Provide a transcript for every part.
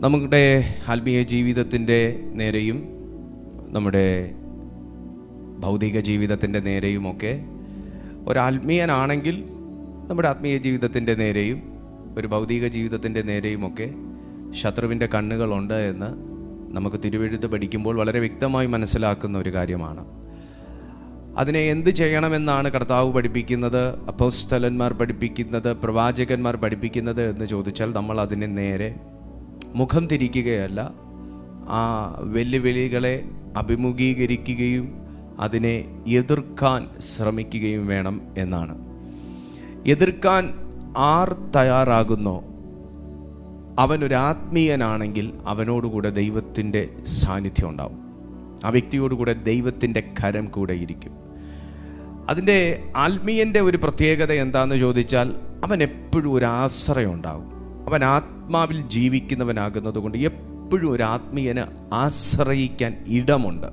നമ്മുടെ ആത്മീയ ജീവിതത്തിൻ്റെ നേരെയും നമ്മുടെ ഭൗതിക ജീവിതത്തിൻ്റെ നേരെയുമൊക്കെ ഒരാത്മീയനാണെങ്കിൽ നമ്മുടെ ആത്മീയ ജീവിതത്തിൻ്റെ നേരെയും ഒരു ഭൗതിക ജീവിതത്തിൻ്റെ നേരെയുമൊക്കെ ശത്രുവിൻ്റെ കണ്ണുകളുണ്ട് എന്ന് നമുക്ക് തിരുവെഴുത്ത് പഠിക്കുമ്പോൾ വളരെ വ്യക്തമായി മനസ്സിലാക്കുന്ന ഒരു കാര്യമാണ്. അതിനെ എന്ത് ചെയ്യണമെന്നാണ് കർത്താവ് പഠിപ്പിക്കുന്നത്, അപ്പോസ്തലന്മാർ പഠിപ്പിക്കുന്നത്, പ്രവാചകന്മാർ പഠിപ്പിക്കുന്നത് എന്ന് ചോദിച്ചാൽ നമ്മൾ അതിനെ നേരെ മുഖം തിരിക്കുകയല്ല, ആ വെല്ലുവിളികളെ അഭിമുഖീകരിക്കുകയും അതിനെ എതിർക്കാൻ ശ്രമിക്കുകയും വേണം എന്നാണ്. എതിർക്കാൻ ആർ തയ്യാറാകുന്നോ അവനൊരു ആത്മീയനാണെങ്കിൽ അവനോടുകൂടെ ദൈവത്തിൻ്റെ സാന്നിധ്യം ഉണ്ടാവും. ആ വ്യക്തിയോടുകൂടെ ദൈവത്തിൻ്റെ കരം കൂടെ ഇരിക്കും. അതിൻ്റെ ആത്മീയൻ്റെ ഒരു പ്രത്യേകത എന്താണെന്ന് ചോദിച്ചാൽ അവൻ എപ്പോഴും ഒരു ആശ്രയം ഉണ്ടാകും. അവൻ ആത്മാവിൽ ജീവിക്കുന്നവനാകുന്നത് കൊണ്ട് എപ്പോഴും ഒരു ആത്മീയന് ആശ്രയിക്കാൻ ഇടമുണ്ട്.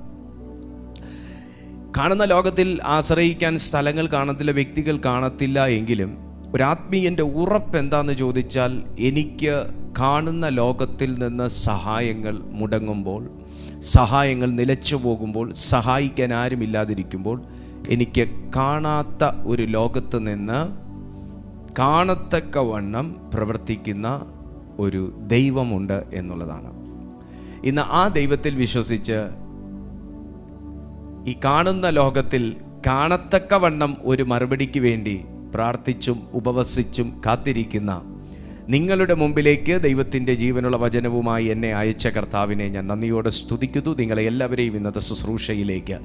കാണുന്ന ലോകത്തിൽ ആശ്രയിക്കാൻ സ്ഥലങ്ങൾ കാണത്തില്ല, വ്യക്തികൾ കാണത്തില്ല. എങ്കിലും ഒരാത്മീയൻ്റെ ഉറപ്പ് എന്താണെന്ന് ചോദിച്ചാൽ എനിക്ക് കാണുന്ന ലോകത്തിൽ നിന്ന് സഹായങ്ങൾ മുടങ്ങുമ്പോൾ, സഹായങ്ങൾ നിലച്ചു പോകുമ്പോൾ, സഹായിക്കാൻ ആരുമില്ലാതിരിക്കുമ്പോൾ എനിക്ക് കാണാത്ത ഒരു ലോകത്ത് നിന്ന് കാണത്തക്കവണ്ണം പ്രവർത്തിക്കുന്ന ഒരു ദൈവമുണ്ട് എന്നുള്ളതാണ്. ഇന്ന് ആ ദൈവത്തിൽ വിശ്വസിച്ച് ഈ കാണുന്ന ലോകത്തിൽ കാണത്തക്കവണ്ണം ഒരു മറുപടിക്ക് വേണ്ടി പ്രാർത്ഥിച്ചും ഉപവസിച്ചും കാത്തിരിക്കുന്ന നിങ്ങളുടെ മുമ്പിലേക്ക് ദൈവത്തിൻ്റെ ജീവനുള്ള വചനവുമായി എന്നെ അയച്ച കർത്താവിനെ ഞാൻ നന്ദിയോടെ സ്തുതിക്കുന്നു. നിങ്ങളെ എല്ലാവരെയും ഇന്നത്തെ ശുശ്രൂഷയിലേക്ക്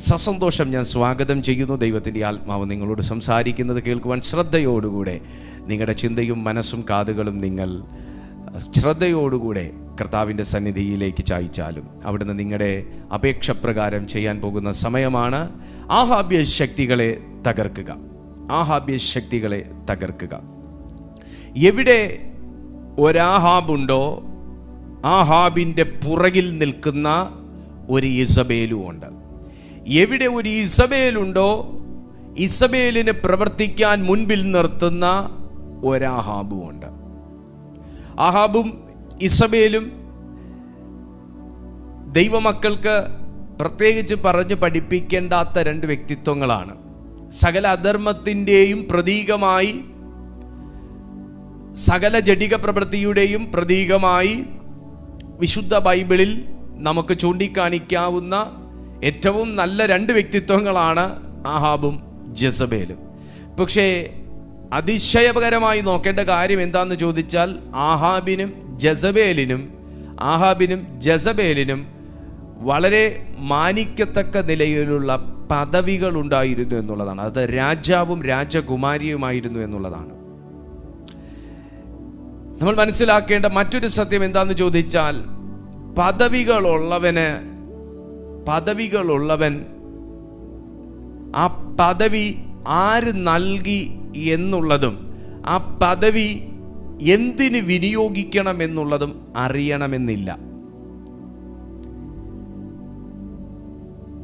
സസന്തോഷം ഞാൻ സ്വാഗതം ചെയ്യുന്നു. ദൈവത്തിൻ്റെ ആത്മാവ് നിങ്ങളോട് സംസാരിക്കുന്നത് കേൾക്കുവാൻ ശ്രദ്ധയോടുകൂടെ നിങ്ങളുടെ ചിന്തയും മനസ്സും കാതുകളും നിങ്ങൾ ശ്രദ്ധയോടുകൂടെ കർത്താവിൻ്റെ സന്നിധിയിലേക്ക് ചായ്ച്ചാലും അവിടുന്ന് നിങ്ങളുടെ അപേക്ഷ പ്രകാരം ചെയ്യാൻ പോകുന്ന സമയമാണ്. ആഹാബ്യ ശക്തികളെ തകർക്കുക, ആഹാബ്യ ശക്തികളെ തകർക്കുക. എവിടെ ഒരാഹാബുണ്ടോ ആഹാബിൻ്റെ പുറകിൽ നിൽക്കുന്ന ഒരു ഇസബേലും ഉണ്ട്. എവിടെ ഒരു ഇസബേലുണ്ടോ ഇസബേലിന് പ്രവർത്തിക്കാൻ മുൻപിൽ നിർത്തുന്ന ഒരാഹാബും ഉണ്ട്. ആഹാബും ഇസബേലും ദൈവമക്കൾക്ക് പ്രത്യേകിച്ച് പറഞ്ഞു പഠിപ്പിക്കേണ്ടാത്ത രണ്ട് വ്യക്തിത്വങ്ങളാണ്. സകല അധർമ്മത്തിൻ്റെയും പ്രതീകമായി, സകല ജഡിക പ്രവൃത്തിയുടെയും പ്രതീകമായി വിശുദ്ധ ബൈബിളിൽ നമുക്ക് ചൂണ്ടിക്കാണിക്കാവുന്ന ഏറ്റവും നല്ല രണ്ട് വ്യക്തിത്വങ്ങളാണ് ആഹാബും ജസബേലും. പക്ഷേ അതിശയകരമായി നോക്കേണ്ട കാര്യം എന്താണെന്ന് ചോദിച്ചാൽ ആഹാബിനും ജസബേലിനും വളരെ മാനിക്കത്തക്ക നിലയിലുള്ള പദവികൾ ഉണ്ടായിരുന്നു എന്നുള്ളതാണ്. അത് രാജാവും രാജകുമാരിയുമായിരുന്നു എന്നുള്ളതാണ്. നമ്മൾ മനസ്സിലാക്കേണ്ട മറ്റൊരു സത്യം എന്താണെന്ന് ചോദിച്ചാൽ പദവികളുള്ളവൻ ആ പദവി ആര് നൽകി എന്നുള്ളതും ആ പദവി എന്തിന് വിനിയോഗിക്കണം എന്നുള്ളതും അറിയണമെന്നില്ല.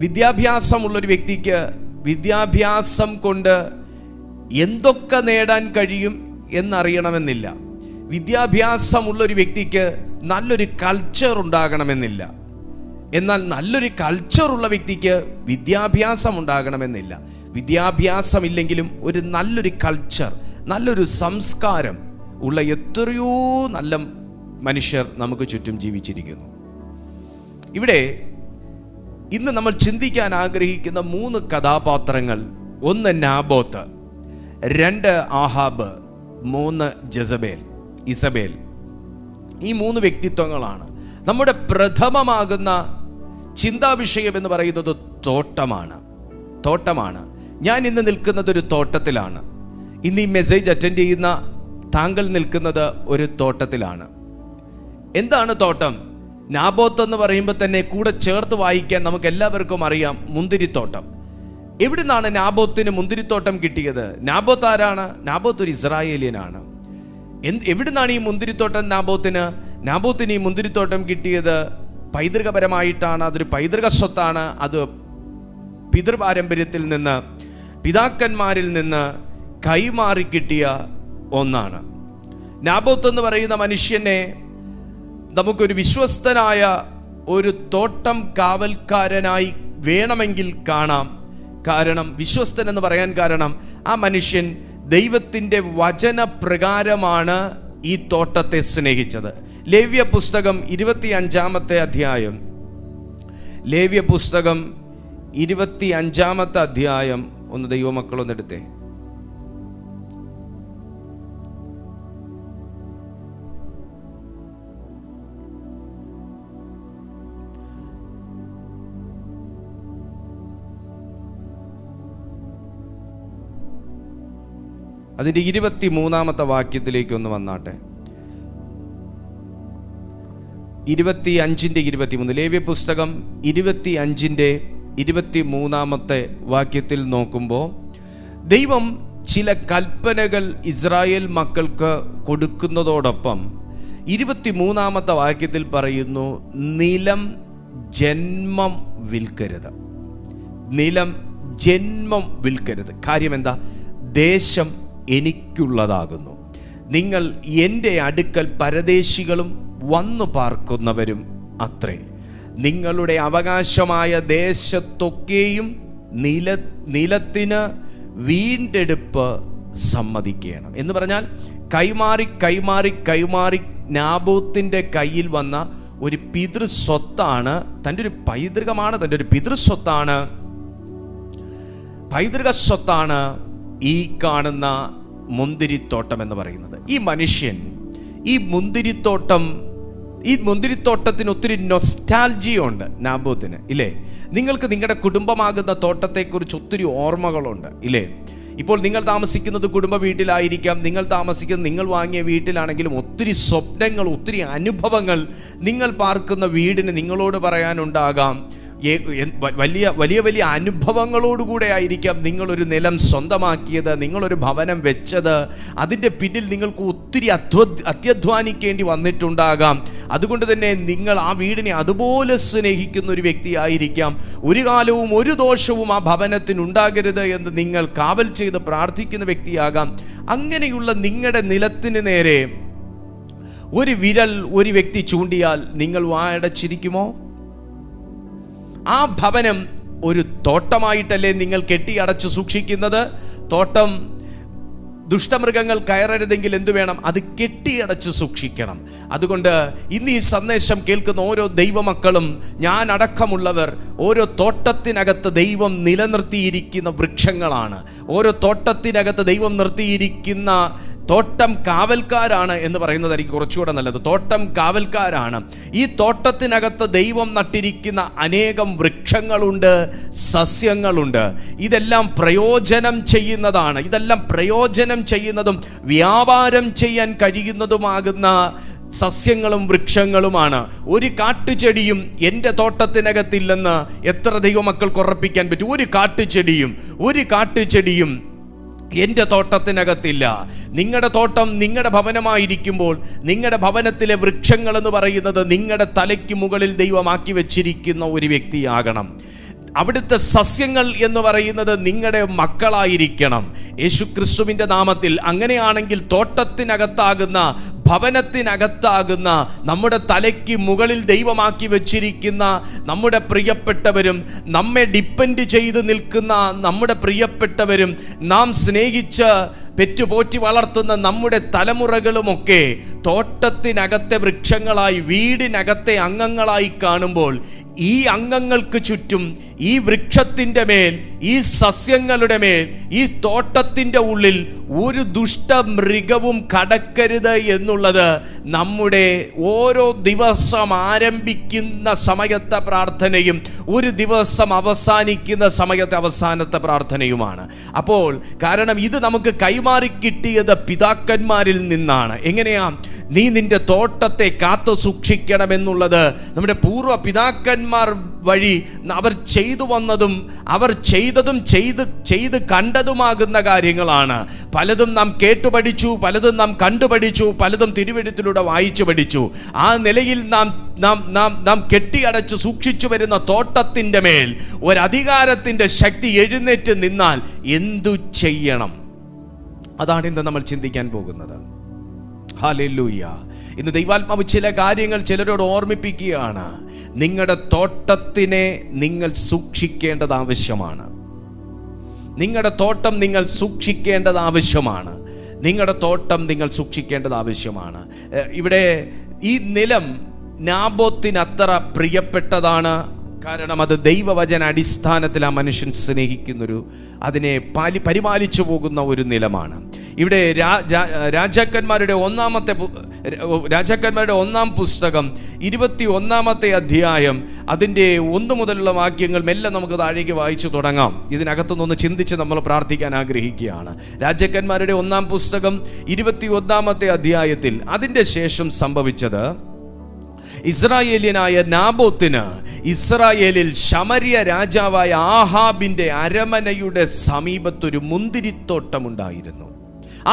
വിദ്യാഭ്യാസമുള്ളൊരു വ്യക്തിക്ക് വിദ്യാഭ്യാസം കൊണ്ട് എന്തൊക്കെ നേടാൻ കഴിയും എന്നറിയണമെന്നില്ല. വിദ്യാഭ്യാസമുള്ളൊരു വ്യക്തിക്ക് നല്ലൊരു കൾച്ചർ ഉണ്ടാകണമെന്നില്ല. എന്നാൽ നല്ലൊരു കൾച്ചറുള്ള വ്യക്തിക്ക് വിദ്യാഭ്യാസം ഉണ്ടാകണമെന്നില്ല. വിദ്യാഭ്യാസമില്ലെങ്കിലും ഒരു നല്ലൊരു കൾച്ചർ, നല്ലൊരു സംസ്കാരം ഉള്ള എത്രയോ നല്ല മനുഷ്യർ നമുക്ക് ചുറ്റും ജീവിച്ചിരിക്കുന്നു. ഇവിടെ ഇന്ന് നമ്മൾ ചിന്തിക്കാൻ ആഗ്രഹിക്കുന്ന 3 കഥാപാത്രങ്ങൾ: 1 നാബോത്ത്, 2 ആഹാബ്, 3 ഇസബേൽ. ഈ 3 വ്യക്തിത്വങ്ങളാണ്. നമ്മുടെ പ്രഥമമാകുന്ന ചിന്താവിഷയം എന്ന് പറയുന്നത് തോട്ടമാണ്. ഞാൻ ഇന്ന് നിൽക്കുന്നത് ഒരു തോട്ടത്തിലാണ്. ഇന്ന് ഈ മെസ്സേജ് അറ്റൻഡ് ചെയ്യുന്ന താങ്കൾ നിൽക്കുന്നത് ഒരു തോട്ടത്തിലാണ്. എന്താണ് തോട്ടം? നാബോത്ത് എന്ന് പറയുമ്പോൾ തന്നെ കൂടെ ചേർത്ത് വായിക്കാൻ നമുക്ക് എല്ലാവർക്കും അറിയാം, മുന്തിരിത്തോട്ടം. എവിടെ നിന്നാണ് നാബോത്തിന് മുന്തിരിത്തോട്ടം കിട്ടിയത്? നാബോത്ത് ആരാണ്? നാബോത്ത് ഒരു ഇസ്രായേലിയനാണ്. എവിടെ നിന്നാണ് ഈ മുന്തിരിത്തോട്ടം നാബോത്തിന് ഈ മുന്തിരിത്തോട്ടം കിട്ടിയത്? പൈതൃകപരമായിട്ടാണ്. അതൊരു പൈതൃക സ്വത്താണ്. അത് പിതൃപാരമ്പര്യത്തിൽ നിന്ന്, പിതാക്കന്മാരിൽ നിന്ന് കൈമാറി കിട്ടിയ ഒന്നാണ്. നാബോത്ത് എന്ന് പറയുന്ന മനുഷ്യനെ നമുക്കൊരു വിശ്വസ്തനായ ഒരു തോട്ടം കാവൽക്കാരനായി വേണമെങ്കിൽ കാണാം. കാരണം വിശ്വസ്തൻ എന്ന് പറയാൻ കാരണം ആ മനുഷ്യൻ ദൈവത്തിൻ്റെ വചനപ്രകാരമാണ് ഈ തോട്ടത്തെ സ്നേഹിച്ചത്. ലേവ്യ പുസ്തകം 25-ാമത്തെ അധ്യായം, ലേവ്യ പുസ്തകം 25-ാമത്തെ അധ്യായം ഒന്ന് ദൈവമക്കളൊന്നെടുത്തേ. അതിൻ്റെ 23-ാമത്തെ വാക്യത്തിലേക്ക് ഒന്ന് വന്നാട്ടെ. 25-23 ലേവ്യ പുസ്തകം 25-23 വാക്യത്തിൽ നോക്കുമ്പോൾ ദൈവം ചില കൽപ്പനകൾ ഇസ്രായേൽ മക്കൾക്ക് കൊടുക്കുന്നതോടൊപ്പം 23-ാമത്തെ വാക്യത്തിൽ പറയുന്നു, നിലം ജന്മം വിൽക്കരുത്. നിലം ജന്മം വിൽക്കരുത്. കാര്യം എന്താ? ദേശം എനിക്കുള്ളതാകുന്നു. നിങ്ങൾ എൻ്റെ അടുക്കൽ പരദേശികളും വന്നു പാർക്കുന്നവരും അത്രേ. നിങ്ങളുടെ അവകാശമായ ദേശത്തൊക്കെയും നിലത്തിന് വീണ്ടെടുപ്പ് സമ്മതിക്കണം എന്ന് പറഞ്ഞാൽ കൈമാറി കൈമാറി കൈമാറി നാബോത്തിന്റെ കയ്യിൽ വന്ന ഒരു പിതൃസ്വത്താണ്, തൻ്റെ ഒരു പൈതൃകമാണ്, തൻ്റെ ഒരു പിതൃസ്വത്താണ്, പൈതൃക സ്വത്താണ് ഈ കാണുന്ന മുന്തിരിത്തോട്ടം എന്ന് പറയുന്നത്. ഈ മനുഷ്യൻ ഈ മുന്തിരിത്തോട്ടത്തിന് ഒത്തിരി നൊസ്റ്റാൾജിയുണ്ട് നാബോത്തിന്, ഇല്ലേ? നിങ്ങൾക്ക് നിങ്ങളുടെ കുടുംബമാകുന്ന തോട്ടത്തെക്കുറിച്ച് ഒത്തിരി ഓർമ്മകളുണ്ട്, ഇല്ലേ? ഇപ്പോൾ നിങ്ങൾ താമസിക്കുന്നത് കുടുംബ വീട്ടിലായിരിക്കാം, നിങ്ങൾ താമസിക്കുന്നത് നിങ്ങൾ വാങ്ങിയ വീട്ടിലാണെങ്കിലും ഒത്തിരി സ്വപ്നങ്ങൾ, ഒത്തിരി അനുഭവങ്ങൾ നിങ്ങൾ പാർക്കുന്ന വീടിന് നിങ്ങളോട് പറയാനുണ്ടാകാം. വലിയ വലിയ വലിയ അനുഭവങ്ങളോടുകൂടെ ആയിരിക്കാം നിങ്ങളൊരു നിലം സ്വന്തമാക്കിയത്, നിങ്ങളൊരു ഭവനം വെച്ചത്. അതിൻ്റെ പിന്നിൽ നിങ്ങൾക്ക് ഒത്തിരി അത്യധ്വാനിക്കേണ്ടി വന്നിട്ടുണ്ടാകാം. അതുകൊണ്ട് തന്നെ നിങ്ങൾ ആ വീടിനെ അതുപോലെ സ്നേഹിക്കുന്ന ഒരു വ്യക്തിയായിരിക്കാം. ഒരു കാലവും ഒരു ദോഷവും ആ ഭവനത്തിനുണ്ടാകരുത് എന്ന് നിങ്ങൾ കാവൽ ചെയ്ത് പ്രാർത്ഥിക്കുന്ന വ്യക്തിയാകാം. അങ്ങനെയുള്ള നിങ്ങളുടെ നിലത്തിന് നേരെ ഒരു വിരൽ ഒരു വ്യക്തി ചൂണ്ടിയാൽ നിങ്ങൾ വായടച്ചിരിക്കുമോ? ആ ഭവനം ഒരു തോട്ടമായിട്ടല്ലേ നിങ്ങൾ കെട്ടിയടച്ചു സൂക്ഷിക്കുന്നത്? തോട്ടം ദുഷ്ടമൃഗങ്ങൾ കയറരുതെങ്കിൽ എന്തു വേണം? അത് കെട്ടിയടച്ചു സൂക്ഷിക്കണം. അതുകൊണ്ട് ഇന്ന് ഈ സന്ദേശം കേൾക്കുന്ന ഓരോ ദൈവമക്കളും, ഞാൻ അടക്കമുള്ളവർ, ഓരോ തോട്ടത്തിനകത്ത് ദൈവം നിലനിർത്തിയിരിക്കുന്ന വൃക്ഷങ്ങളാണ്. ഓരോ തോട്ടത്തിനകത്ത് ദൈവം നിർത്തിയിരിക്കുന്ന തോട്ടം കാവൽക്കാരാണ് എന്ന് പറയുന്നതായിരിക്കും കുറച്ചുകൂടെ നല്ലത്. തോട്ടം കാവൽക്കാരാണ്. ഈ തോട്ടത്തിനകത്ത് ദൈവം നട്ടിരിക്കുന്ന അനേകം വൃക്ഷങ്ങളുണ്ട്, സസ്യങ്ങളുണ്ട്. ഇതെല്ലാം പ്രയോജനം ചെയ്യുന്നതാണ്. ഇതെല്ലാം പ്രയോജനം ചെയ്യുന്നതും വ്യാപാരം ചെയ്യാൻ കഴിയുന്നതുമാകുന്ന സസ്യങ്ങളും വൃക്ഷങ്ങളുമാണ്. ഒരു കാട്ടുചെടിയും എൻ്റെ തോട്ടത്തിനകത്തില്ലെന്ന് എത്ര ദൈവമക്കൾക്ക് ഉറപ്പിക്കാൻ പറ്റും? ഒരു കാട്ടുചെടിയും എൻ്റെ തോട്ടത്തിനകത്തില്ല. നിങ്ങളുടെ തോട്ടം നിങ്ങളുടെ ഭവനമായിരിക്കുമ്പോൾ നിങ്ങളുടെ ഭവനത്തിലെ വൃക്ഷങ്ങൾ എന്ന് പറയുന്നത് നിങ്ങളുടെ തലയ്ക്ക് മുകളിൽ ദൈവമാക്കി വെച്ചിരിക്കുന്ന ഒരു വ്യക്തിയാകണം. അവിടുത്തെ സസ്യങ്ങൾ എന്ന് പറയുന്നത് നിങ്ങളുടെ മക്കളായിരിക്കണം, യേശുക്രിസ്തുവിൻ്റെ നാമത്തിൽ. അങ്ങനെയാണെങ്കിൽ തോട്ടത്തിനകത്താകുന്ന, ഭവനത്തിനകത്താകുന്ന, നമ്മുടെ തലയ്ക്ക് മുകളിൽ ദൈവമാക്കി വെച്ചിരിക്കുന്ന നമ്മുടെ പ്രിയപ്പെട്ടവരും, നമ്മെ ഡിപ്പെൻഡ് ചെയ്ത് നിൽക്കുന്ന നമ്മുടെ പ്രിയപ്പെട്ടവരും, നാം സ്നേഹിച്ച് പെറ്റുപോറ്റി വളർത്തുന്ന നമ്മുടെ തലമുറകളുമൊക്കെ തോട്ടത്തിനകത്തെ വൃക്ഷങ്ങളായി, വീടിനകത്തെ അംഗങ്ങളായി കാണുമ്പോൾ ഈ അംഗങ്ങൾക്ക് ചുറ്റും, ഈ വൃക്ഷത്തിൻ്റെ മേൽ, ഈ സസ്യങ്ങളുടെ മേൽ, ഈ തോട്ടത്തിൻ്റെ ഉള്ളിൽ ഒരു ദുഷ്ടമൃഗവും കടക്കരുത് എന്നുള്ളത് നമ്മുടെ ഓരോ ദിവസം ആരംഭിക്കുന്ന സമയത്തെ പ്രാർത്ഥനയും ഒരു ദിവസം അവസാനിക്കുന്ന സമയത്തെ അവസാനത്തെ പ്രാർത്ഥനയുമാണ്. അപ്പോൾ കാരണം ഇത് നമുക്ക് കൈമാറി കിട്ടിയത് പിതാക്കന്മാരിൽ നിന്നാണ്. എങ്ങനെയാ? നീ നിന്റെ തോട്ടത്തെ കാത്തു സൂക്ഷിക്കണമെന്നുള്ളത് നമ്മുടെ പൂർവ്വ പിതാക്കന്മാർ വഴി അവർ ചെയ്തു വന്നതും അവർ ചെയ്തതും ചെയ്ത് കണ്ടതുമാകുന്ന കാര്യങ്ങളാണ്. പലതും നാം കേട്ടുപഠിച്ചു, പലതും നാം കണ്ടുപഠിച്ചു, പലതും തിരുവെഴുത്തിലൂടെ വായിച്ചു പഠിച്ചു. ആ നിലയിൽ നാം കെട്ടിയടച്ച് സൂക്ഷിച്ചു വരുന്ന തോട്ടത്തിൻ്റെ മേൽ ഒരധികാരത്തിൻ്റെ ശക്തി എഴുന്നേറ്റ് നിന്നാൽ എന്തു ചെയ്യണം? അതാണ് ഇന്ന് നമ്മൾ ചിന്തിക്കാൻ പോകുന്നത്. ഹല്ലേലൂയ. ഇന്ന് ദൈവാത്മാവ് ചില കാര്യങ്ങൾ ചിലരോട് ഓർമ്മിപ്പിക്കുകയാണ്. നിങ്ങളുടെ തോട്ടത്തിനെ നിങ്ങൾ സൂക്ഷിക്കേണ്ടത് ആവശ്യമാണ്. നിങ്ങളുടെ തോട്ടം നിങ്ങൾ സൂക്ഷിക്കേണ്ടത് ആവശ്യമാണ്. നിങ്ങളുടെ തോട്ടം നിങ്ങൾ സൂക്ഷിക്കേണ്ടത് ആവശ്യമാണ്. ഇവിടെ ഈ നിലം നാബോത്തിന് അത്ര പ്രിയപ്പെട്ടതാണ്. കാരണം അത് ദൈവവചന അടിസ്ഥാനത്തിൽ ആ മനുഷ്യൻ സ്നേഹിക്കുന്നൊരു, അതിനെ പരിപാലിച്ചു പോകുന്ന ഒരു നിലമാണ്. ഇവിടെ രാജാക്കന്മാരുടെ ഒന്നാം പുസ്തകം 21 അധ്യായം അതിൻ്റെ 1 മുതലുള്ള വാക്യങ്ങൾ മെല്ലെ നമുക്ക് താഴേക്ക് വായിച്ചു തുടങ്ങാം. ഇതിനകത്തുനിന്ന് ചിന്തിച്ച് നമ്മൾ പ്രാർത്ഥിക്കാൻ ആഗ്രഹിക്കുകയാണ്. രാജാക്കന്മാരുടെ 1 പുസ്തകം 21 അധ്യായത്തിൽ അതിൻ്റെ ശേഷം സംഭവിച്ചത്, ഇസ്രായേലിയനായ നാബോത്തിന് ഇസ്രായേലിൽ ശമര്യ രാജാവായ ആഹാബിന്റെ അരമനയുടെ സമീപത്തൊരു മുന്തിരിത്തോട്ടമുണ്ടായിരുന്നു.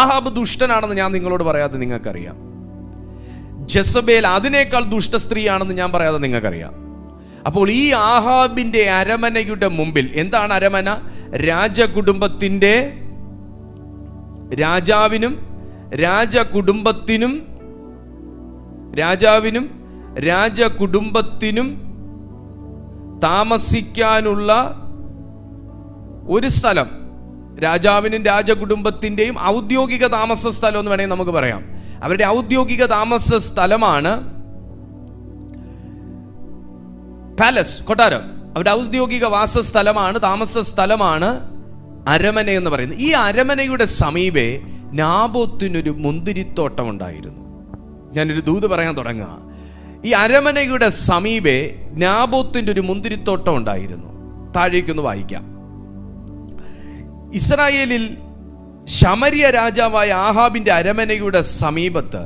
ആഹാബ് ദുഷ്ടനാണെന്ന് ഞാൻ നിങ്ങളോട് പറയാതെ നിങ്ങൾക്കറിയാം. ജെസബേൽ അതിനേക്കാൾ ദുഷ്ടസ്ത്രീയാണെന്ന് ഞാൻ പറയാതെ നിങ്ങൾക്കറിയാം. അപ്പോൾ ഈ ആഹാബിന്റെ അരമനയുടെ മുമ്പിൽ, എന്താണ് അരമന? രാജകുടുംബത്തിന്റെ, രാജാവിനും രാജകുടുംബത്തിനും താമസിക്കാനുള്ള ഒരു സ്ഥലം. രാജാവിനും രാജകുടുംബത്തിൻ്റെയും ഔദ്യോഗിക താമസ സ്ഥലം എന്ന് വേണമെങ്കിൽ നമുക്ക് പറയാം. അവരുടെ ഔദ്യോഗിക താമസ സ്ഥലമാണ് പാലസ്, കൊട്ടാരം. അവരുടെ ഔദ്യോഗിക വാസസ്ഥലമാണ്, താമസ സ്ഥലമാണ് അരമന എന്ന് പറയുന്നത്. ഈ അരമനയുടെ സമീപേ നാബോത്തിനൊരു മുന്തിരിത്തോട്ടം ഉണ്ടായിരുന്നു. ഞാനൊരു ദൂത് പറയാൻ തുടങ്ങുക. ഈ അരമനയുടെ സമീപേ നാബോത്തിന്റെ ഒരു മുന്തിരിത്തോട്ടം ഉണ്ടായിരുന്നു. താഴേക്കൊന്ന് വായിക്കാം. ഇസ്രായേലിൽ ശമര്യ രാജാവായ ആഹാബിന്റെ അരമനയുടെ സമീപത്ത്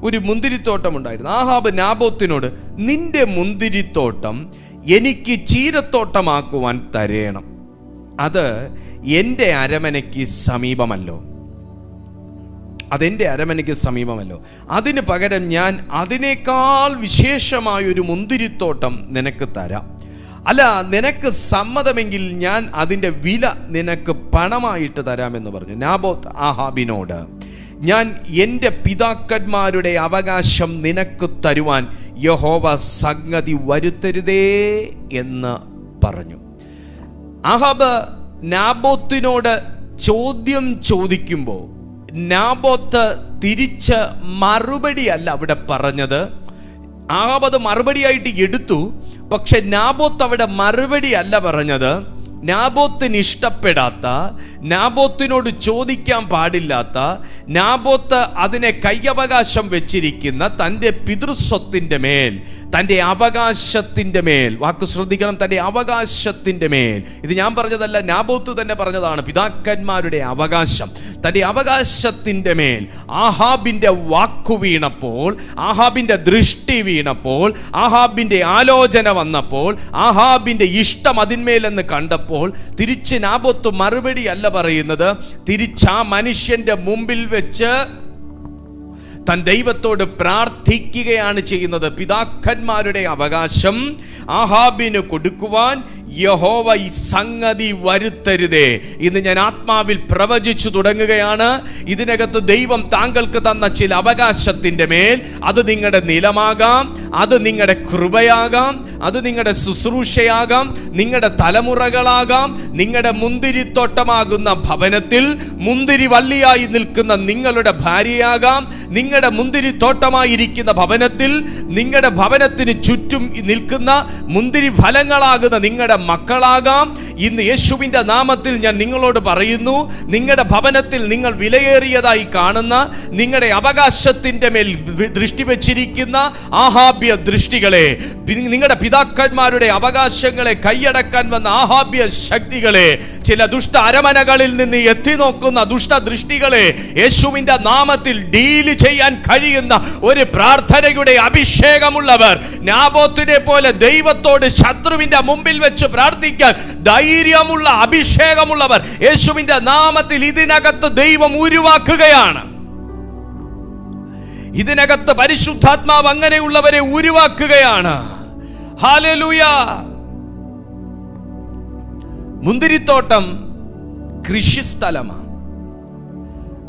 ഒരു മുന്തിരിത്തോട്ടം ഉണ്ടായിരുന്നു. ആഹാബ് നാബോത്തിനോട്, നിന്റെ മുന്തിരിത്തോട്ടം എനിക്ക് ചീരത്തോട്ടമാക്കുവാൻ തരേണം, അത് എൻ്റെ അരമനയ്ക്ക് സമീപമല്ലോ, അതെൻ്റെ അരമനയ്ക്ക് സമീപമല്ലോ. അതിന് പകരം ഞാൻ അതിനേക്കാൾ വിശേഷമായൊരു മുന്തിരിത്തോട്ടം നിനക്ക് തരാം. അല്ല, നിനക്ക് സമ്മതമെങ്കിൽ ഞാൻ അതിൻ്റെ വില നിനക്ക് പണമായിട്ട് തരാമെന്ന് പറഞ്ഞു. നാബോത്ത് ആഹാബിനോട്, ഞാൻ എൻ്റെ പിതാക്കന്മാരുടെ അവകാശം നിനക്ക് തരുവാൻ യഹോവ സംഗതി വരുത്തരുതേ എന്ന് പറഞ്ഞു. ആഹാബ് നാബോത്തിനോട് ചോദ്യം ചോദിക്കുമ്പോൾ നാബോത്ത് തിരിച്ച് മറുപടി അല്ല അവിടെ പറഞ്ഞത്. ആഹാബ് അത് മറുപടിയായിട്ട് എടുത്തു. പക്ഷെ നാബോത്ത് അവിടെ മറുപടി അല്ല പറഞ്ഞത്. നാബോത്തിന് ഇഷ്ടപ്പെടാത്ത, നാബോത്തിനോട് ചോദിക്കാൻ പാടില്ലാത്ത, നാബോത്ത് അതിനെ കൈയവകാശം വെച്ചിരിക്കുന്ന തൻ്റെ പിതൃസ്വത്തിൻ്റെ മേൽ, തൻ്റെ അവകാശത്തിൻ്റെ മേൽ, വാക്ക് ശ്രദ്ധിക്കണം, തൻ്റെ അവകാശത്തിൻ്റെ മേൽ. ഇത് ഞാൻ പറഞ്ഞതല്ല, നാബോത്ത് തന്നെ പറഞ്ഞതാണ്. പിതാക്കന്മാരുടെ അവകാശം, തൻ്റെ അവകാശത്തിൻ്റെ മേൽ ആഹാബിൻ്റെ വാക്കു വീണപ്പോൾ, ആഹാബിൻ്റെ ദൃഷ്ടി വീണപ്പോൾ, ആഹാബിൻ്റെ ആലോചന വന്നപ്പോൾ, ആഹാബിൻ്റെ ഇഷ്ടം അതിന്മേലെന്ന് കണ്ടപ്പോൾ തിരിച്ച് നാബോത്ത് മറുപടി അല്ല പറയുന്നത്. തിരിച്ച് ആ മനുഷ്യന്റെ മുമ്പിൽ വെച്ച് താൻ ദൈവത്തോട് പ്രാർത്ഥിക്കുകയാണ് ചെയ്യുന്നത്. പിതാക്കന്മാരുടെ അവകാശം ആഹാബിന് കൊടുക്കുവാൻ യഹോവ ഈ സംഗതി വരുത്തരുതേ. ഇന്ന് ഞാൻ ആത്മാവിൽ പ്രവചിച്ചു തുടങ്ങുകയാണ്. ഇതിനകത്ത് ദൈവം താങ്കൾക്ക് തന്ന ചില അവകാശത്തിൻ്റെ മേൽ, അത് നിങ്ങളുടെ നിലമാകാം, അത് നിങ്ങളുടെ കൃപയാകാം, അത് നിങ്ങളുടെ ശുശ്രൂഷയാകാം, നിങ്ങളുടെ തലമുറകളാകാം, നിങ്ങളുടെ മുന്തിരിത്തോട്ടമാകുന്ന ഭവനത്തിൽ മുന്തിരി വള്ളിയായി നിൽക്കുന്ന നിങ്ങളുടെ ഭാര്യയാകാം, നിങ്ങളുടെ മുന്തിരിത്തോട്ടമായിരിക്കുന്ന ഭവനത്തിൽ, നിങ്ങളുടെ ഭവനത്തിന് ചുറ്റും നിൽക്കുന്ന മുന്തിരി ഫലങ്ങളാകുന്ന നിങ്ങളുടെ മക്കളാകാം. ഇന്ന് യേശുവിൻ്റെ നാമത്തിൽ ഞാൻ നിങ്ങളോട് പറയുന്നു, നിങ്ങളുടെ ഭവനത്തിൽ നിങ്ങൾ വിലയേറിയതായി കാണുന്ന, നിങ്ങളുടെ അവകാശത്തിൻ്റെ മേൽ ദൃഷ്ടി വെച്ചിരിക്കുന്ന ആഹാബ്യ ദൃഷ്ടികളെ, നിങ്ങളുടെ പിതാക്കന്മാരുടെ അവകാശങ്ങളെ കൈയടക്കാൻ വന്ന ആഹാബ്യ ശക്തികളെ, ചില ദുഷ്ട അരമനകളിൽ നിന്ന് എത്തി നോക്കുന്ന ദുഷ്ടദൃഷ്ടികളെ യേശുവിൻ്റെ നാമത്തിൽ ഡീൽ ചെയ്യാൻ കഴിയുന്ന ഒരു പ്രാർത്ഥനയുടെ അഭിഷേകമുള്ളവർ, നാബോത്തിനെ പോലെ ദൈവത്തോട് ശത്രുവിന്റെ മുമ്പിൽ വെച്ച് പ്രാർത്ഥിക്കാൻ ധൈര്യമുള്ള അഭിഷേകമുള്ളവർ യേശുവിന്റെ നാമത്തിൽ ഇതിനകത്ത് ദൈവം ഉരുവാക്കുകയാണ്. ഇതിനകത്ത് പരിശുദ്ധാത്മാവ് അങ്ങനെയുള്ളവരെ ഉരുവാക്കുകയാണ്. ഹല്ലേലൂയ. മുന്തിരിത്തോട്ടം കൃഷിസ്ഥലമാണ്.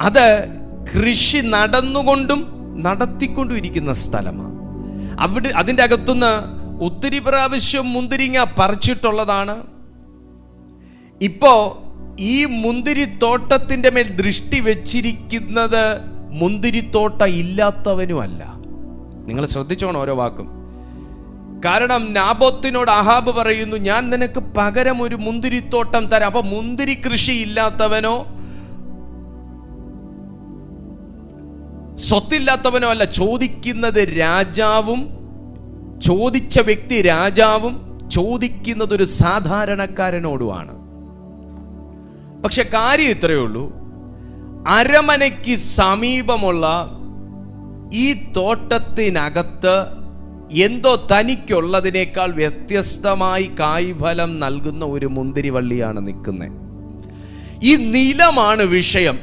അത് കൃഷി നടന്നുകൊണ്ടും നടത്തിക്കൊണ്ടിരിക്കുന്ന സ്ഥലമാണ്. അതിൻ്റെ അകത്തുനിന്ന് ഒത്തിരി പ്രാവശ്യം മുന്തിരിങ്ങ പറിച്ചിട്ടുള്ളതാണ്. ഇപ്പോ ഈ മുന്തിരിത്തോട്ടത്തിൻ്റെ മേൽ ദൃഷ്ടി വെച്ചിരിക്കുന്നത് മുന്തിരിത്തോട്ടം ഇല്ലാത്തവനുമല്ല. നിങ്ങൾ ശ്രദ്ധിച്ചോണം ഓരോ വാക്കും. കാരണം നാബോത്തിനോട് ആഹാബ് പറയുന്നു, ഞാൻ നിനക്ക് പകരം ഒരു മുന്തിരിത്തോട്ടം തരാം. അപ്പൊ മുന്തിരി കൃഷി ഇല്ലാത്തവനോ സ്വത്തില്ലാത്തവനോ അല്ല, ചോദിക്കുന്നത് രാജാവും, ചോദിച്ച വ്യക്തി രാജാവും, ചോദിക്കുന്നത് ഒരു സാധാരണക്കാരനോടുമാണ്. പക്ഷെ കാര്യം ഇത്രയേ ഉള്ളൂ, അരമനയ്ക്ക് സമീപമുള്ള ഈ തോട്ടത്തിനകത്ത് എന്തോ തനിക്കുള്ളതിനേക്കാൾ വ്യത്യസ്തമായി കായ്ഫലം നൽകുന്ന ഒരു മുന്തിരിവള്ളിയാണ് നിൽക്കുന്നത്. ഈ നിലമാണ് വിഷയം.